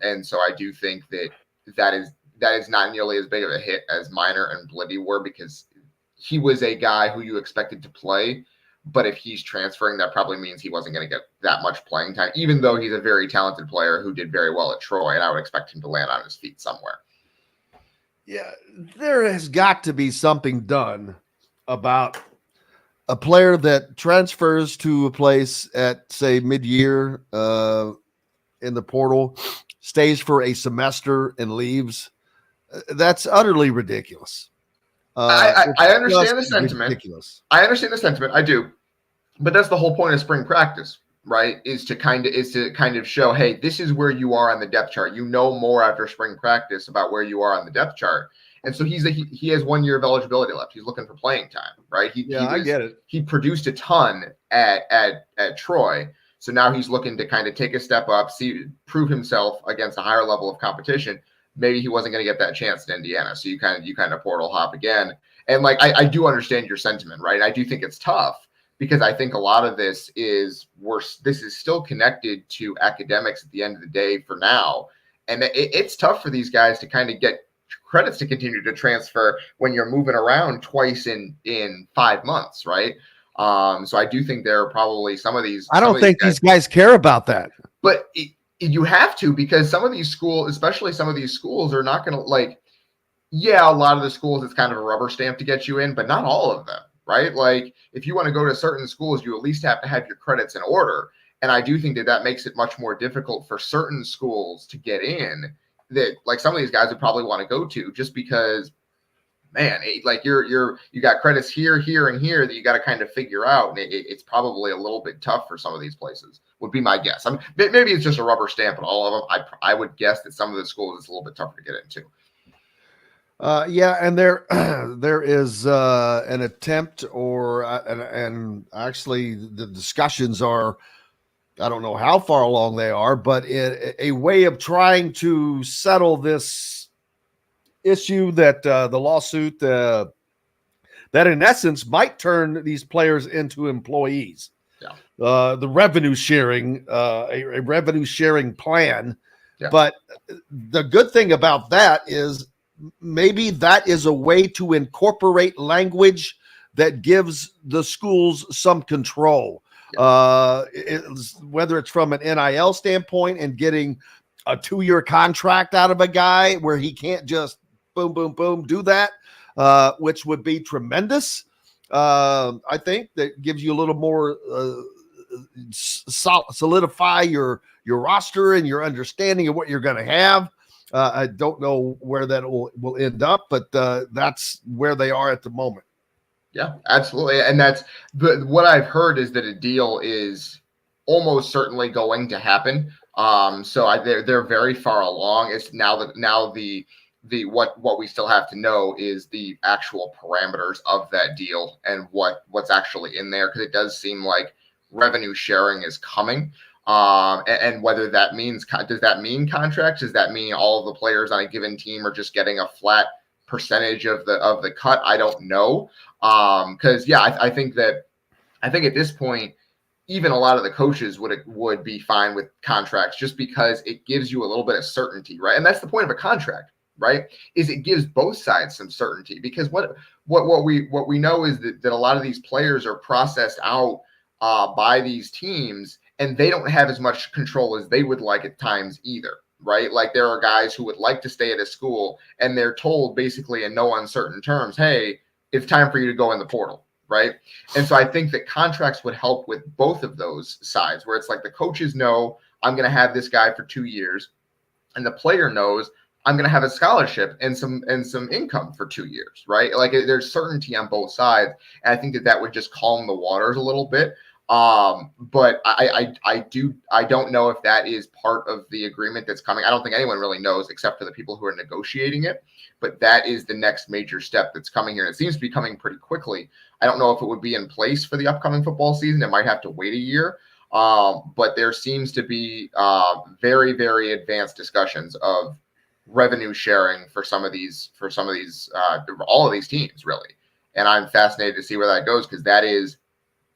And so I do think that is not nearly as big of a hit as Minor and Blitty were, because he was a guy who you expected to play. But if he's transferring, that probably means he wasn't going to get that much playing time, even though he's a very talented player who did very well at Troy, and I would expect him to land on his feet somewhere. Yeah, there has got to be something done about a player that transfers to a place at, say, mid-year in the portal, stays for a semester and leaves. That's utterly ridiculous. I understand the sentiment. Ridiculous. I understand the sentiment. I do. But that's the whole point of spring practice, right? Is to kind of show, hey, this is where you are on the depth chart. You know more after spring practice about where you are on the depth chart. And so he has 1 year of eligibility left. He's looking for playing time, right? I get it. He produced a ton at Troy. So now he's looking to kind of take a step up, prove himself against a higher level of competition. Maybe he wasn't going to get that chance in Indiana. So you kind of portal hop again. And like, I do understand your sentiment, right? I do think it's tough, because I think a lot of this is this is still connected to academics at the end of the day for now. And it's tough for these guys to kind of get credits to continue to transfer when you're moving around twice in 5 months, right? So I do think there are probably some of these. I don't think these guys care about that. But you have to, because some of these schools, especially some of these schools, are not going to like, yeah, a lot of the schools, it's kind of a rubber stamp to get you in, but not all of them. Right? Like, if you want to go to certain schools, you at least have to have your credits in order. And I do think that makes it much more difficult for certain schools to get in, that like some of these guys would probably want to go to, just because, man, like you got credits here, and here that you got to kind of figure out. And it's probably a little bit tough for some of these places, would be my guess. I mean, maybe it's just a rubber stamp on all of them. I would guess that some of the schools it's a little bit tougher to get into. Yeah, and there is an attempt, and actually the discussions are, I don't know how far along they are, but a way of trying to settle this issue that the lawsuit that in essence might turn these players into employees. Yeah. The revenue sharing, a revenue sharing plan. Yeah. But the good thing about that is, maybe that is a way to incorporate language that gives the schools some control, whether it's from an NIL standpoint and getting a 2-year contract out of a guy where he can't just boom, boom, boom, do that, which would be tremendous. I think that gives you a little more solidify your roster and your understanding of what you're going to have. I don't know where that will end up, but that's where they are at the moment. Yeah, absolutely. And that's what I've heard is that a deal is almost certainly going to happen. So they're very far along. It's now the what we still have to know is the actual parameters of that deal and what's actually in there, because it does seem like revenue sharing is coming. And whether that means, does that mean contracts? Does that mean all of the players on a given team are just getting a flat percentage of the cut? I don't know. Because I think at this point, even a lot of the coaches would be fine with contracts, just because it gives you a little bit of certainty, right? And that's the point of a contract, right? Is it gives both sides some certainty, because what we know is that a lot of these players are processed out by these teams, and they don't have as much control as they would like at times either, right? Like, there are guys who would like to stay at a school, and they're told basically in no uncertain terms, hey, it's time for you to go in the portal, right? And so I think that contracts would help with both of those sides, where it's like the coaches know, I'm going to have this guy for 2 years, and the player knows I'm going to have a scholarship and some income for 2 years, right? Like there's certainty on both sides, and I think that would just calm the waters a little bit. But I don't know if that is part of the agreement that's coming. I don't think anyone really knows except for the people who are negotiating it. But that is the next major step that's coming here. And it seems to be coming pretty quickly. I don't know if it would be in place for the upcoming football season. It might have to wait a year. But there seems to be very, very advanced discussions of revenue sharing for some of these, all of these teams, really. And I'm fascinated to see where that goes, because that is,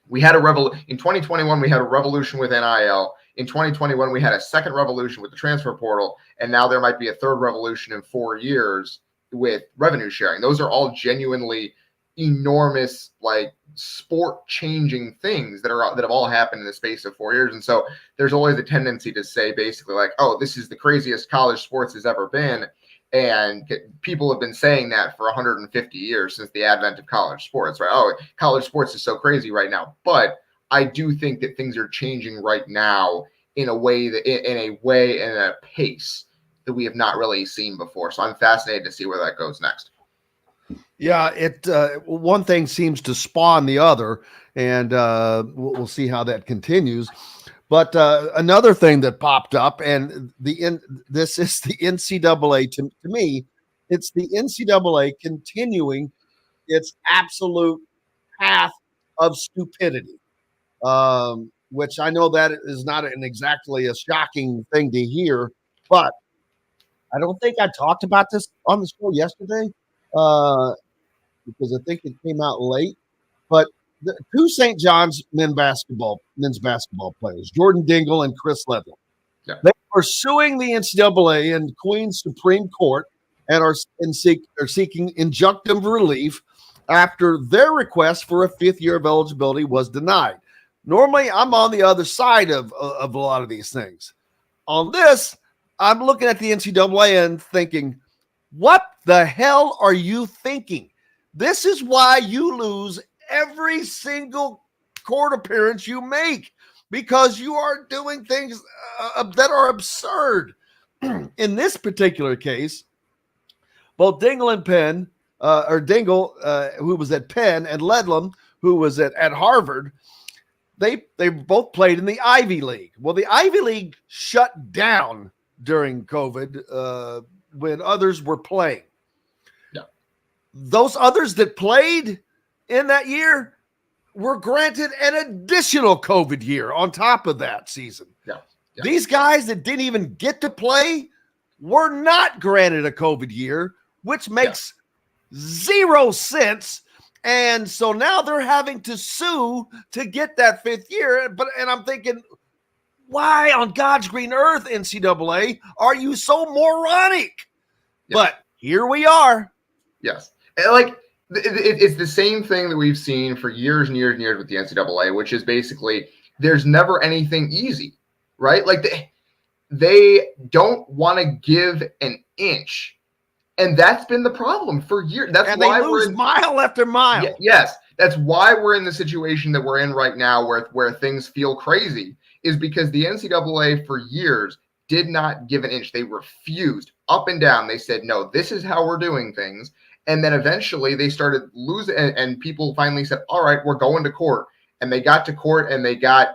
we had in 2021, we had a revolution with NIL. In 2021, we had a second revolution with the transfer portal, and now there might be a third revolution in 4 years with revenue sharing. Those are all genuinely enormous, like sport changing things that have all happened in the space of 4 years. And so there's always a tendency to say basically like, oh, this is the craziest college sports has ever been. And people have been saying that for 150 years since the advent of college sports, right? Oh, college sports is so crazy right now. But I do think that things are changing right now in a way and a pace that we have not really seen before. So I'm fascinated to see where that goes next. Yeah, one thing seems to spawn the other, and we'll see how that continues. But another thing that popped up, and this is the NCAA. To me, it's the NCAA continuing its absolute path of stupidity, which I know that is not exactly a shocking thing to hear, but I don't think I talked about this on the show yesterday because I think it came out late. But the two St. John's men's basketball players, Jordan Dingle and Chris Ledlum, they are suing the NCAA and Queens Supreme Court and are seeking injunctive relief after their request for a 5th year of eligibility was denied. Normally, I'm on the other side of a lot of these things. On this, I'm looking at the NCAA and thinking, what the hell are you thinking? This is why you lose every single court appearance you make, because you are doing things that are absurd. In this particular case, both Dingle and Penn, Dingle, who was at Penn, and Ledlum, who was at Harvard, they both played in the Ivy League. Well, the Ivy League shut down during COVID when others were playing. Yeah. Those others that played in that year were granted an additional COVID year on top of that season. Yeah. These guys that didn't even get to play were not granted a COVID year, which makes zero sense. And so now they're having to sue to get that 5th year. And I'm thinking, why on God's green earth, NCAA, are you so moronic? Yeah. But here we are. Yes. Like, it's the same thing that we've seen for years and years and years with the NCAA, which is basically there's never anything easy, right? Like they don't want to give an inch. And that's been the problem for years. That's why they lose mile after mile. Yes. That's why we're in the situation that we're in right now where things feel crazy, is because the NCAA for years did not give an inch. They refused up and down. They said, no, this is how we're doing things. And then eventually they started losing, and people finally said, all right, we're going to court. And they got to court and they got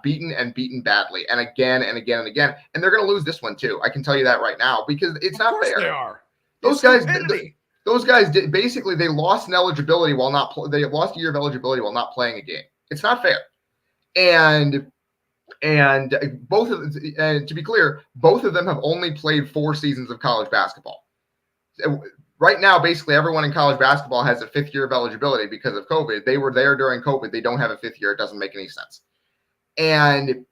beaten and beaten badly, and again and again and again. And they're going to lose this one too. I can tell you that right now, because it's not fair. They are. Those guys did basically, they lost an eligibility while not they lost a year of eligibility while not playing a game. It's not fair. And both of, and to be clear, both of them have only played 4 seasons of college basketball. Right now, basically everyone in college basketball has a 5th year of eligibility because of COVID. They were there during COVID. They don't have a 5th year. It doesn't make any sense. And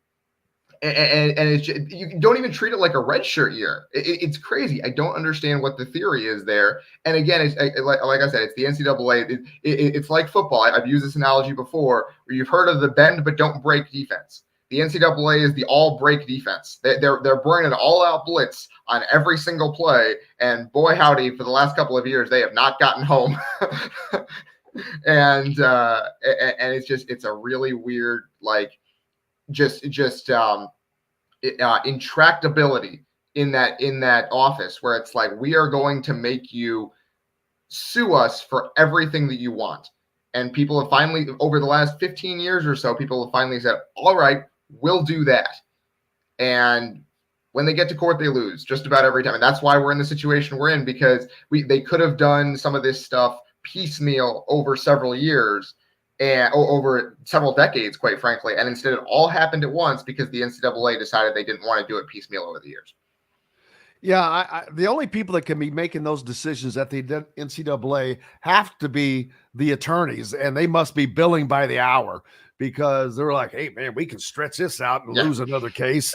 it's just, you don't even treat it like a redshirt year. It's crazy. I don't understand what the theory is there. And again, it's like I said, it's the NCAA. It's like football. I've used this analogy before, where you've heard of the bend but don't break defense. The NCAA is the all break defense. They're bringing an all out blitz on every single play, and boy howdy, for the last couple of years they have not gotten home. and it's a really weird, like, just intractability in that office, where it's like, we are going to make you sue us for everything that you want. And people have finally, over the last 15 years or so, people have finally said, all right, we'll do that. And when they get to court, they lose just about every time. And that's why we're in the situation we're in, because they could have done some of this stuff piecemeal over several years and over several decades, quite frankly. And instead, it all happened at once because the NCAA decided they didn't want to do it piecemeal over the years. Yeah, the only people that can be making those decisions at the NCAA have to be the attorneys, and they must be billing by the hour, because they're like, hey, man, we can stretch this out and lose another case,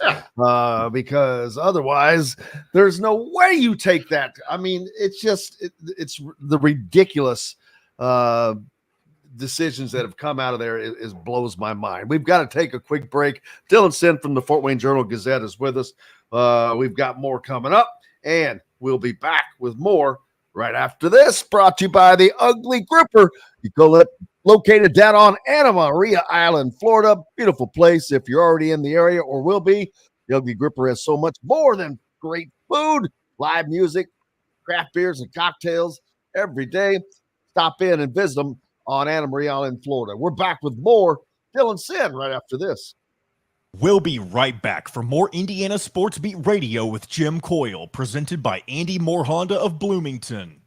because otherwise there's no way you take that. I mean, it's just it's the ridiculous decisions that have come out of there is blows my mind. We've got to take a quick break. Dylan Sinn from the Fort Wayne Journal-Gazette is with us. We've got more coming up, and we'll be back with more right after this. Brought to you by the Ugly Grouper. You go located down on Anna Maria Island, Florida. Beautiful place if you're already in the area or will be. The Ugly Grouper has so much more than great food, live music, craft beers, and cocktails every day. Stop in and visit them on Anna Maria Island, Florida. We're back with more Dylan Sinn right after this. We'll be right back for more Indiana Sports Beat Radio with Jim Coyle, presented by Andy Moore Honda of Bloomington.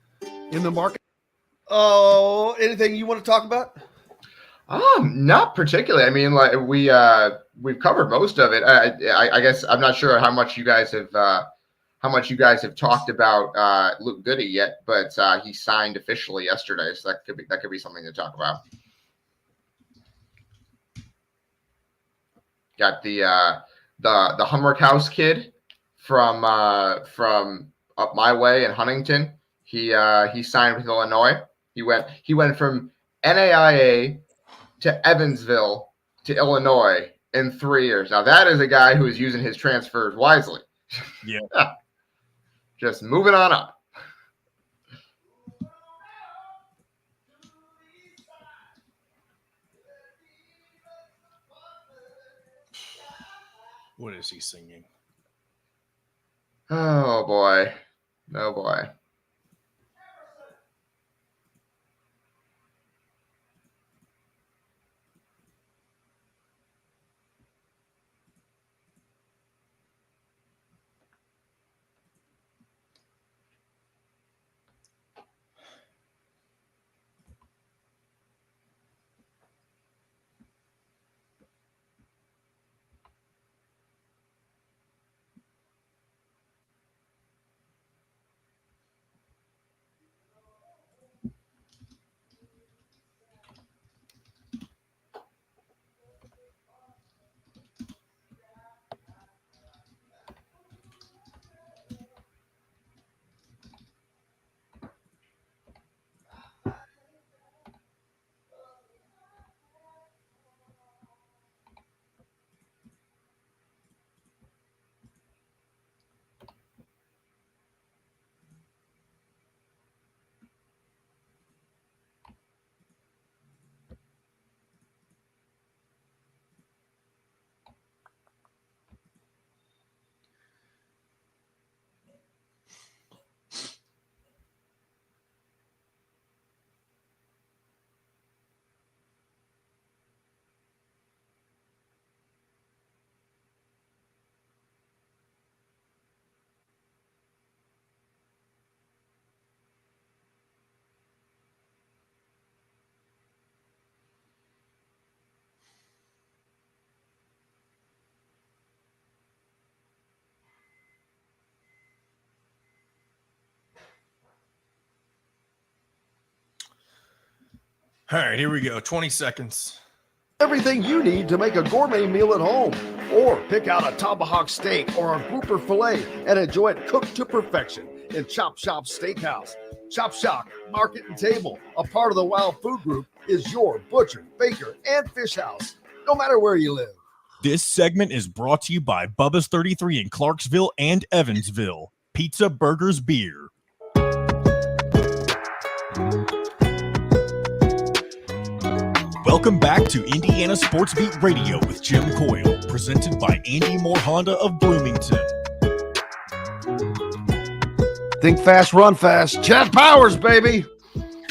In the market. Oh, anything you want to talk about? Not particularly. I mean, like we've covered most of it. I guess I'm not sure how much you guys have talked about Luke Goody yet, but he signed officially yesterday, so that could be something to talk about. Got the Humrick House kid from up my way in Huntington. He signed with Illinois. He went from NAIA to Evansville to Illinois in 3 years. Now that is a guy who is using his transfers wisely. Yeah. Just moving on up. What is he singing? Oh boy. Oh boy. All right, here we go. 20 seconds. Everything you need to make a gourmet meal at home, or pick out a tomahawk steak or a grouper filet and enjoy it cooked to perfection in Chop Shop Steakhouse. Chop Shop Market and Table, a part of the Wild Food Group, is your butcher, baker, and fish house, no matter where you live. This segment is brought to you by Bubba's 33 in Clarksville and Evansville. Pizza, burgers, beer. Welcome back to Indiana Sports Beat Radio with Jim Coyle, presented by Andy Moore Honda of Bloomington. Think fast, run fast. Chad Powers, baby.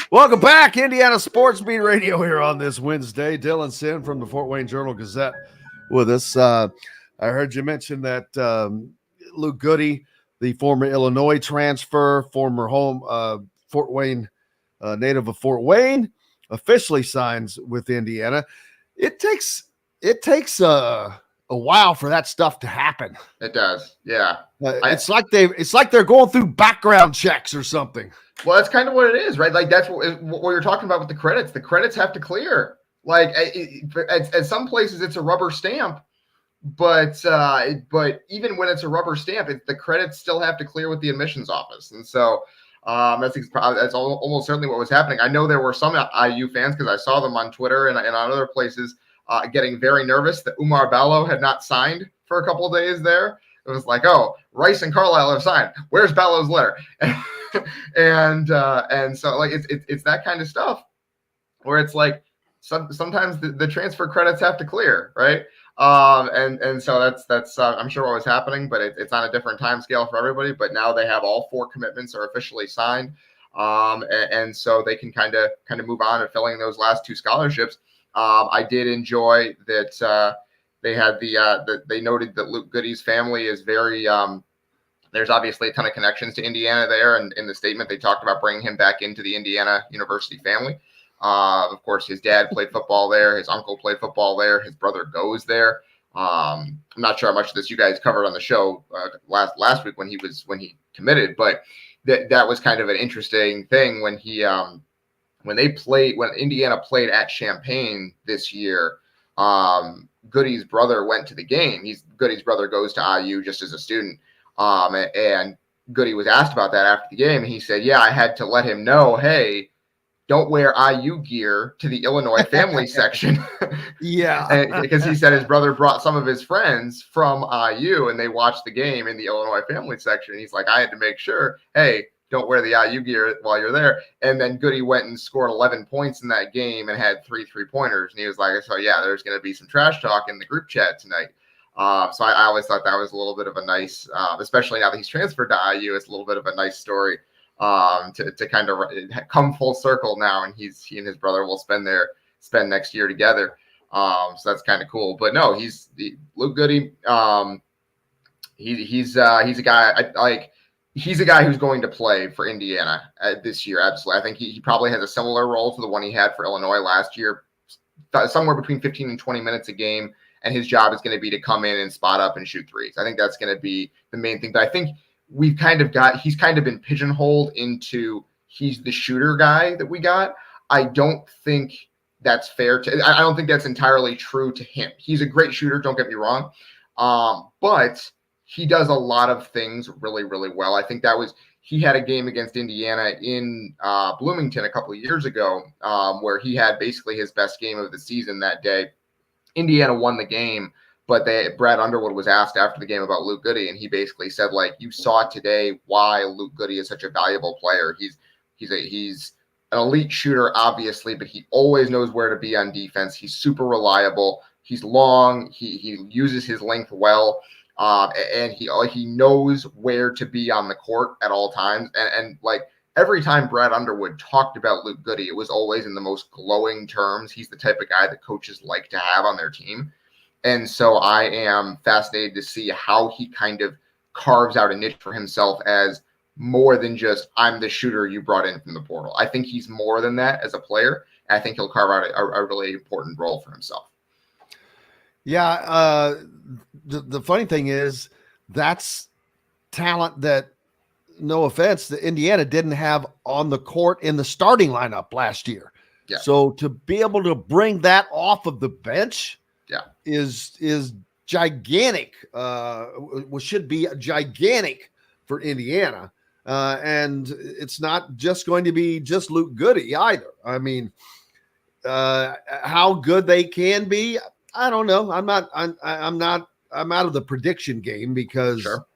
Welcome back, Indiana Sports Beat Radio here on this Wednesday. Dylan Sinn from the Fort Wayne Journal-Gazette with us. I heard you mention that Luke Goody, the former Illinois transfer, former home Fort Wayne native of Fort Wayne, officially signs with Indiana. It takes a while for that stuff to happen. It does, yeah. It's like they're going through background checks or something. Well, that's kind of what it is, right? Like that's what you're talking about with the credits. The credits have to clear. Like at some places, it's a rubber stamp, but even when it's a rubber stamp, the credits still have to clear with the admissions office, and so that's almost certainly what was happening. I know there were some IU fans because I saw them on Twitter and on other places getting very nervous that Umar Ballo had not signed for a couple of days there. It was like, oh, Rice and Carlisle have signed. Where's Ballo's letter? and so like it's that kind of stuff where it's like sometimes the transfer credits have to clear, right? And so that's I'm sure what was happening, but it's on a different time scale for everybody. But now they have all 4 commitments are officially signed, and so they can kind of move on and filling those last 2 scholarships. I did enjoy that they had they noted that Luke Goody's family is very there's obviously a ton of connections to Indiana there, and in the statement they talked about bringing him back into the Indiana University family. Of course, his dad played football there. His uncle played football there. His brother goes there. I'm not sure how much of this you guys covered on the show last week when he committed, but that was kind of an interesting thing when when Indiana played at Champaign this year. Goody's brother went to the game. Goody's brother goes to IU just as a student. And Goody was asked about that after the game, and he said, "Yeah, I had to let him know, hey, don't wear IU gear to the Illinois family section." Yeah, because he said his brother brought some of his friends from IU, and they watched the game in the Illinois family section. And he's like, "I had to make sure, hey, don't wear the IU gear while you're there." And then Goody went and scored 11 points in that game and had 3 3-pointers. And he was like, "So yeah, there's going to be some trash talk in the group chat tonight." So I always thought that was a little bit of a nice, especially now that he's transferred to IU, it's a little bit of a nice story to kind of come full circle now, and he and his brother will spend next year together. So that's kind of cool. But no, Luke Goody. He's a guy he's a guy who's going to play for Indiana this year. Absolutely, I think he probably has a similar role to the one he had for Illinois last year, somewhere between 15 and 20 minutes a game. And his job is going to be to come in and spot up and shoot threes. I think that's going to be the main thing. But I think he's kind of been pigeonholed into he's the shooter guy that we got. I don't think that's fair I don't think that's entirely true to him. He's a great shooter, don't get me wrong. But he does a lot of things really, really well. I think he had a game against Indiana in Bloomington a couple of years ago where he had basically his best game of the season that day. Indiana won the game, but Brad Underwood was asked after the game about Luke Goody, and he basically said, like, you saw today why Luke Goody is such a valuable player. He's an elite shooter, obviously, but he always knows where to be on defense. He's super reliable. He's long. He uses his length well, and he knows where to be on the court at all times. And like every time Brad Underwood talked about Luke Goody, it was always in the most glowing terms. He's the type of guy that coaches like to have on their team. And so I am fascinated to see how he kind of carves out a niche for himself as more than just, I'm the shooter you brought in from the portal. I think he's more than that as a player. And I think he'll carve out a really important role for himself. Yeah. The funny thing is that's talent that, no offense, the Indiana didn't have on the court in the starting lineup last year. Yeah. So to be able to bring that off of the bench is gigantic. Should be gigantic for Indiana. And it's not just going to be just Luke Goody either. I mean, how good they can be, I don't know. I'm out of the prediction game because sure.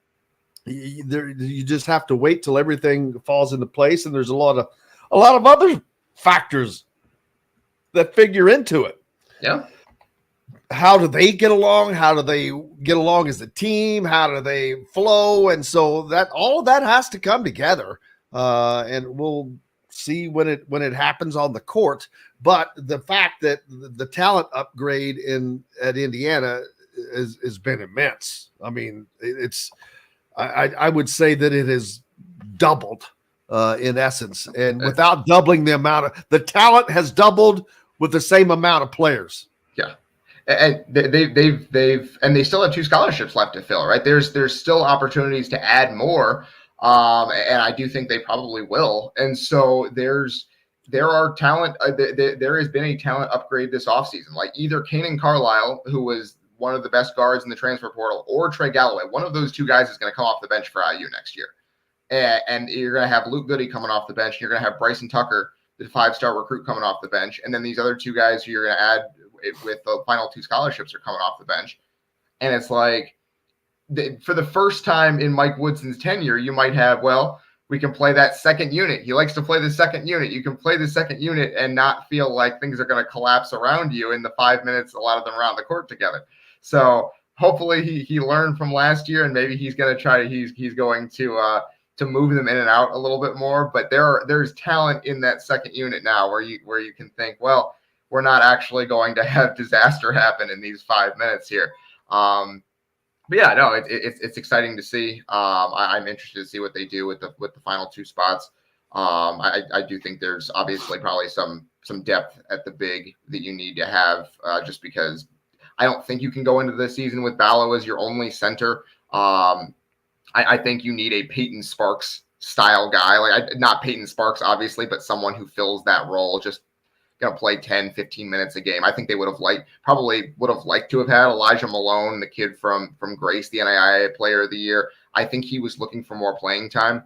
You just have to wait till everything falls into place, and there's a lot of other factors that figure into it. Yeah. How do they get along? How do they get along as a team? How do they flow? And so that all of that has to come together. And we'll see when it happens on the court. But the fact that the talent upgrade at Indiana has been immense. I mean, I would say that it has doubled in essence, and without doubling the talent has doubled with the same amount of players. Yeah. And they still have 2 scholarships left to fill, right? There's still opportunities to add more. And I do think they probably will. And so there are talent. There has been a talent upgrade this offseason, like either Kalen Carlisle, who was one of the best guards in the transfer portal, or Trey Galloway. One of those 2 guys is going to come off the bench for IU next year. And you're going to have Luke Goody coming off the bench. You're going to have Bryson Tucker, the 5-star recruit, coming off the bench. And then these other 2 guys who you're going to add with the final 2 scholarships are coming off the bench. And it's like, for the first time in Mike Woodson's tenure, you might have, well, we can play that second unit. He likes to play the second unit. You can play the second unit and not feel like things are going to collapse around you in the 5 minutes, a lot of them around the court together. So hopefully he learned from last year, and maybe he's going to try. He's going to move them in and out a little bit more. But there's talent in that second unit now where you can think, well, we're not actually going to have disaster happen in these 5 minutes here. But yeah, no, it's exciting to see. I'm interested to see what they do with the final 2 spots. I do think there's obviously probably some depth at the big that you need to have, just because I don't think you can go into the season with Ballo as your only center. I think you need a Peyton Sparks style guy, not Peyton Sparks obviously, but someone who fills that role. Just going to play 10, 15 minutes a game. I think they would have liked to have had Elijah Malone, the kid from Grace, the NAIA Player of the Year. I think he was looking for more playing time.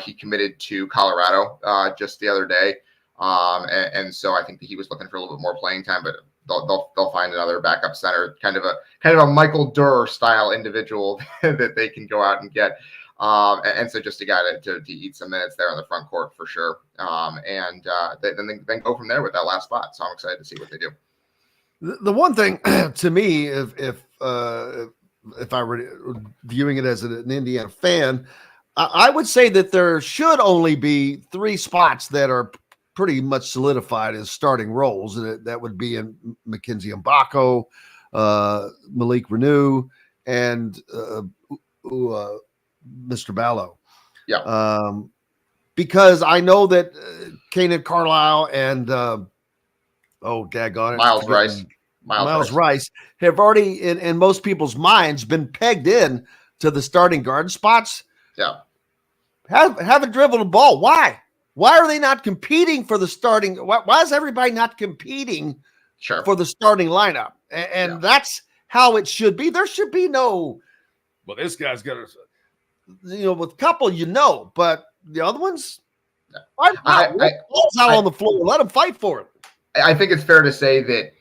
He committed to Colorado just the other day, and so I think that he was looking for a little bit more playing time. But they'll find another backup center, kind of a Michael Durr style individual that they can go out and get. And so just a guy to eat some minutes there on the front court for sure. And then go from there with that last spot. So I'm excited to see what they do. The one thing to me, if I were viewing it as an Indiana fan, I would say that there should only be 3 spots that are pretty much solidified as starting roles. And that would be in Mackenzie Mbako, Malik Renew, and Mr. Ballo. Yeah. Because I know that Kalen Carlisle and Miles Rice have already in most people's minds been pegged in to the starting guard spots. Yeah. Haven't dribbled the ball. Why? Why are they not competing for the starting? Why is everybody not competing for the starting lineup? And that's how it should be. There should be no, well, this guy's got to, with a couple, but the other ones, balls out on the floor. Let them fight for it. I think it's fair to say that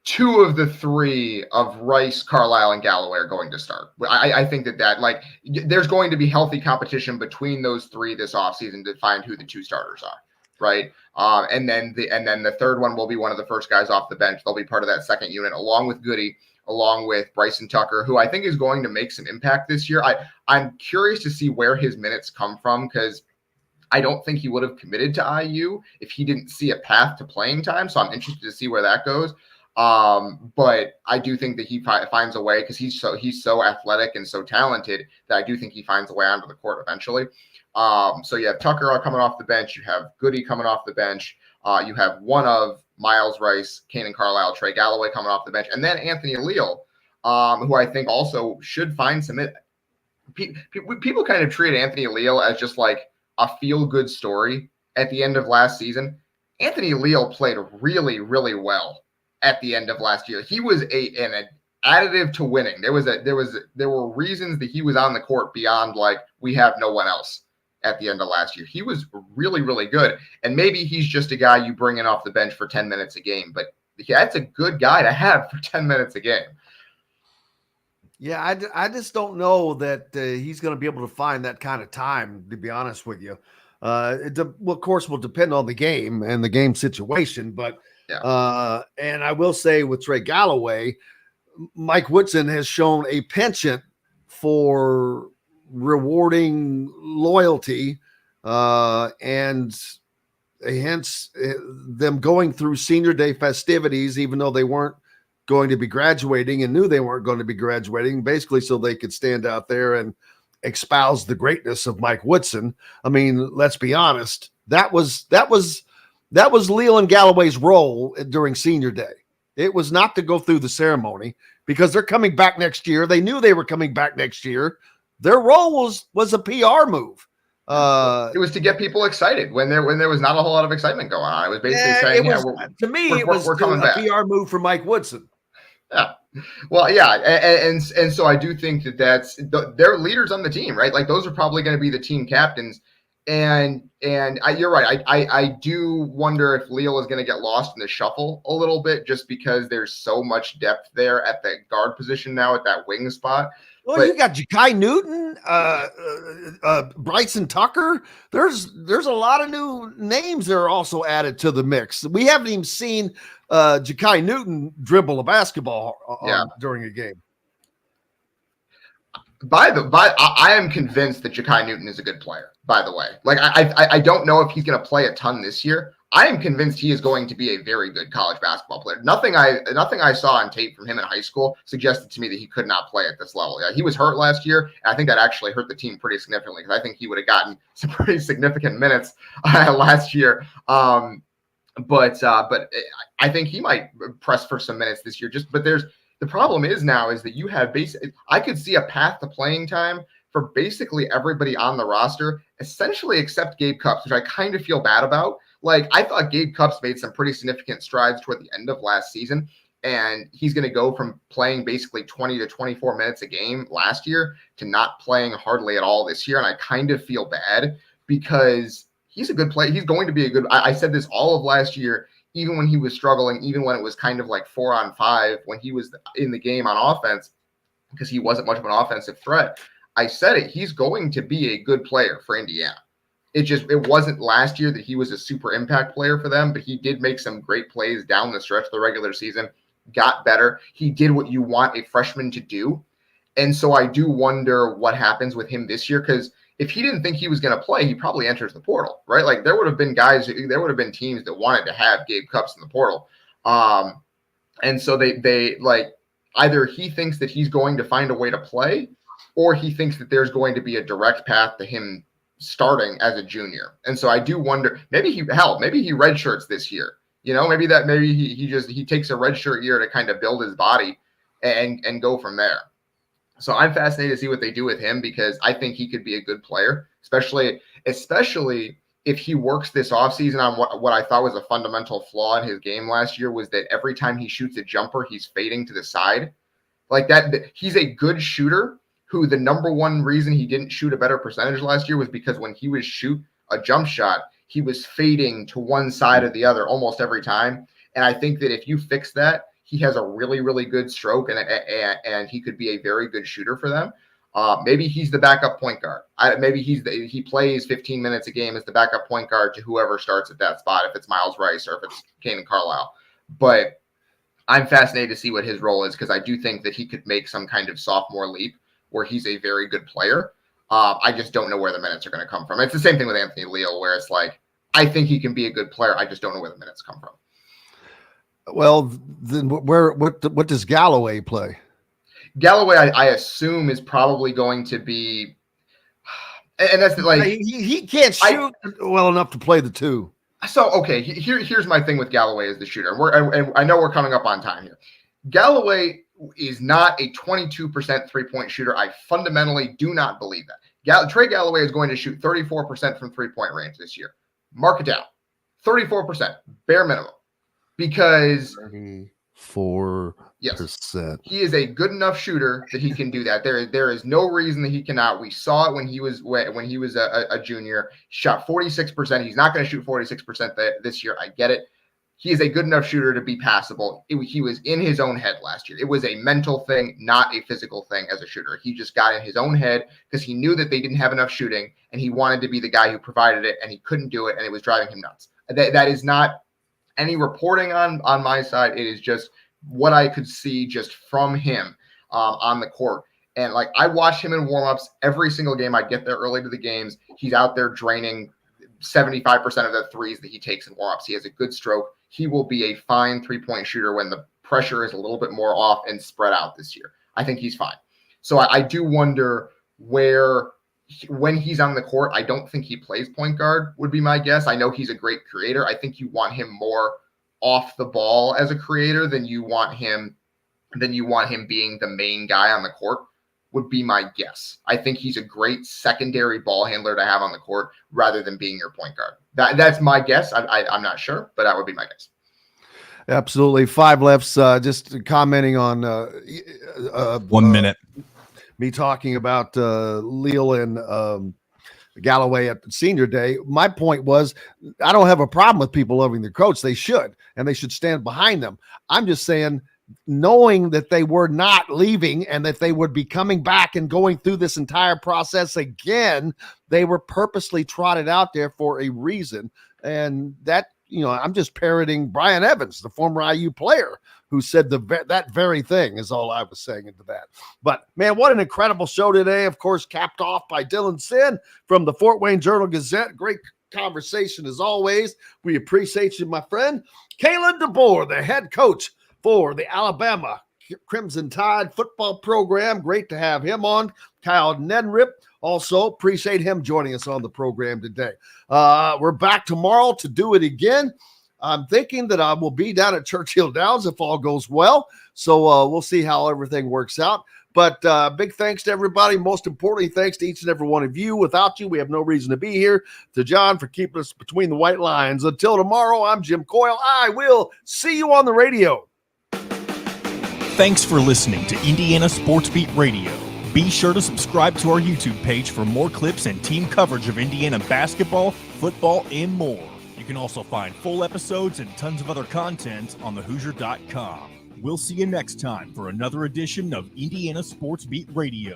2 of the 3 of Rice, Carlisle, and Galloway are going to start. I think that there's going to be healthy competition between those 3 this offseason to find who the 2 starters are, right? And then the third one will be one of the first guys off the bench. They'll be part of that second unit along with Goody, along with Bryson Tucker, who I think is going to make some impact this year. I'm curious to see where his minutes come from, because I don't think he would have committed to IU if he didn't see a path to playing time. So I'm interested to see where that goes. But I do think that he finds a way, because he's so athletic and so talented, that I do think he finds a way onto the court eventually. So you have Tucker coming off the bench. You have Goody coming off the bench. You have one of Miles Rice, Kalen Carlisle, Trey Galloway coming off the bench, and then Anthony Leal, who I think also should find some. People kind of treat Anthony Leal as just like a feel-good story at the end of last season. Anthony Leal played really, really well at the end of last year. He was an additive to winning. There were reasons that he was on the court beyond we have no one else at the end of last year. He was really, really good. And maybe he's just a guy you bring in off the bench for 10 minutes a game, but that's a good guy to have for 10 minutes a game. Yeah, I just don't know that he's going to be able to find that kind of time, to be honest with you. It of course, will depend on the game and the game situation, but And I will say with Trey Galloway, Mike Woodson has shown a penchant for rewarding loyalty, and hence them going through senior day festivities, even though they weren't going to be graduating and knew they weren't going to be graduating, basically so they could stand out there and espouse the greatness of Mike Woodson. I mean, let's be honest. That was Leland Galloway's role during senior day. It was not to go through the ceremony because they're coming back next year. They knew they were coming back next year. Their role was a PR move. It was to get people excited when there was not a whole lot of excitement going on. It was basically saying, it was coming back. PR move for Mike Woodson. Yeah. Well, yeah. And so I do think that's they're leaders on the team, right? Like those are probably going to be the team captains. And you're right. I do wonder if Leal is going to get lost in the shuffle a little bit just because there's so much depth there at the guard position now at that wing spot. Well, you got Ja'Kai Newton, Bryson Tucker. There's a lot of new names that are also added to the mix. We haven't even seen Ja'Kai Newton dribble a basketball during a game. I am convinced that Ja'Kai Newton is a good player, by the way. Like, I don't know if he's going to play a ton this year. I am convinced he is going to be a very good college basketball player. Nothing I saw on tape from him in high school suggested to me that he could not play at this level. Yeah, he was hurt last year, and I think that actually hurt the team pretty significantly because I think he would have gotten some pretty significant minutes last year. But I think he might press for some minutes this year. The problem is that you have I could see a path to playing time for basically everybody on the roster, essentially except Gabe Cupps, which I kind of feel bad about. Like, I thought Gabe Cupps made some pretty significant strides toward the end of last season, and he's going to go from playing basically 20 to 24 minutes a game last year to not playing hardly at all this year. And I kind of feel bad because he's a good player. He's going to be a good – I said this all of last year, even when he was struggling, even when it was kind of like 4-on-5, when he was in the game on offense, because he wasn't much of an offensive threat. I said it. He's going to be a good player for Indiana. It wasn't last year that he was a super impact player for them, but he did make some great plays down the stretch of the regular season, got better. He did what you want a freshman to do. And so I do wonder what happens with him this year, because if he didn't think he was going to play, he probably enters the portal, right? Like there would have been teams that wanted to have Gabe Cupps in the portal. And so they like either he thinks that he's going to find a way to play, or he thinks that there's going to be a direct path to him starting as a junior. And so I do wonder, maybe he redshirts this year, maybe he takes a redshirt year to kind of build his body and go from there. So I'm fascinated to see what they do with him because I think he could be a good player, especially if he works this offseason on what I thought was a fundamental flaw in his game last year was that every time he shoots a jumper, he's fading to the side like that. He's a good shooter who the number one reason he didn't shoot a better percentage last year was because when he would shoot a jump shot, he was fading to one side or the other almost every time. And I think that if you fix that, he has a really, really good stroke and he could be a very good shooter for them. Maybe he's the backup point guard. Maybe he plays 15 minutes a game as the backup point guard to whoever starts at that spot, if it's Miles Rice or if it's Kanan Carlisle. But I'm fascinated to see what his role is because I do think that he could make some kind of sophomore leap where he's a very good player. I just don't know where the minutes are going to come from. It's the same thing with Anthony Leal, where it's like, I think he can be a good player. I just don't know where the minutes come from. Well, then what does Galloway play? Galloway, I assume, is probably going to be, and that's like he can't shoot well enough to play the two. So okay, here's my thing with Galloway as the shooter. And I know we're coming up on time here. Galloway is not a 22% three-point shooter. I fundamentally do not believe that. Trey Galloway is going to shoot 34% from three-point range this year. Mark it down. 34%, bare minimum. Because 34%. Yes, he is a good enough shooter that he can do that. There is no reason that he cannot. We saw it when he was a junior. He shot 46%. He's not going to shoot 46% this year. I get it. He is a good enough shooter to be passable. He was in his own head last year. It was a mental thing, not a physical thing as a shooter. He just got in his own head because he knew that they didn't have enough shooting, and he wanted to be the guy who provided it, and he couldn't do it, and it was driving him nuts. That is not any reporting on my side. It is just what I could see just from him on the court. And like, I watch him in warmups every single game. I get there early to the games. He's out there draining 75% of the threes that he takes in warmups. He has a good stroke. He will be a fine 3-point shooter when the pressure is a little bit more off and spread out this year. I think he's fine. So I do wonder when he's on the court, I don't think he plays point guard would be my guess. I know he's a great creator. I think you want him more off the ball as a creator than you want him being the main guy on the court would be my guess. I think he's a great secondary ball handler to have on the court rather than being your point guard. That's my guess. I'm not sure, but that would be my guess. Absolutely. Five Lefts, just commenting on 1 minute. Me talking about Leal and Galloway at senior day. My point was, I don't have a problem with people loving their coach. They should, and they should stand behind them. I'm just saying, knowing that they were not leaving and that they would be coming back and going through this entire process again, they were purposely trotted out there for a reason. And that, I'm just parroting Brian Evans, the former IU player, who said that very thing, is all I was saying into that. But, man, what an incredible show today. Of course, capped off by Dylan Sinn from the Fort Wayne Journal-Gazette. Great conversation as always. We appreciate you, my friend. Kalen DeBoer, the head coach for the Alabama Crimson Tide football program. Great to have him on. Kyle Neddenriep, also appreciate him joining us on the program today. We're back tomorrow to do it again. I'm thinking that I will be down at Churchill Downs if all goes well. So we'll see how everything works out. But big thanks to everybody. Most importantly, thanks to each and every one of you. Without you, we have no reason to be here. To John for keeping us between the white lines. Until tomorrow, I'm Jim Coyle. I will see you on the radio. Thanks for listening to Indiana Sports Beat Radio. Be sure to subscribe to our YouTube page for more clips and team coverage of Indiana basketball, football, and more. You can also find full episodes and tons of other content on thehoosier.com. We'll see you next time for another edition of Indiana Sports Beat Radio.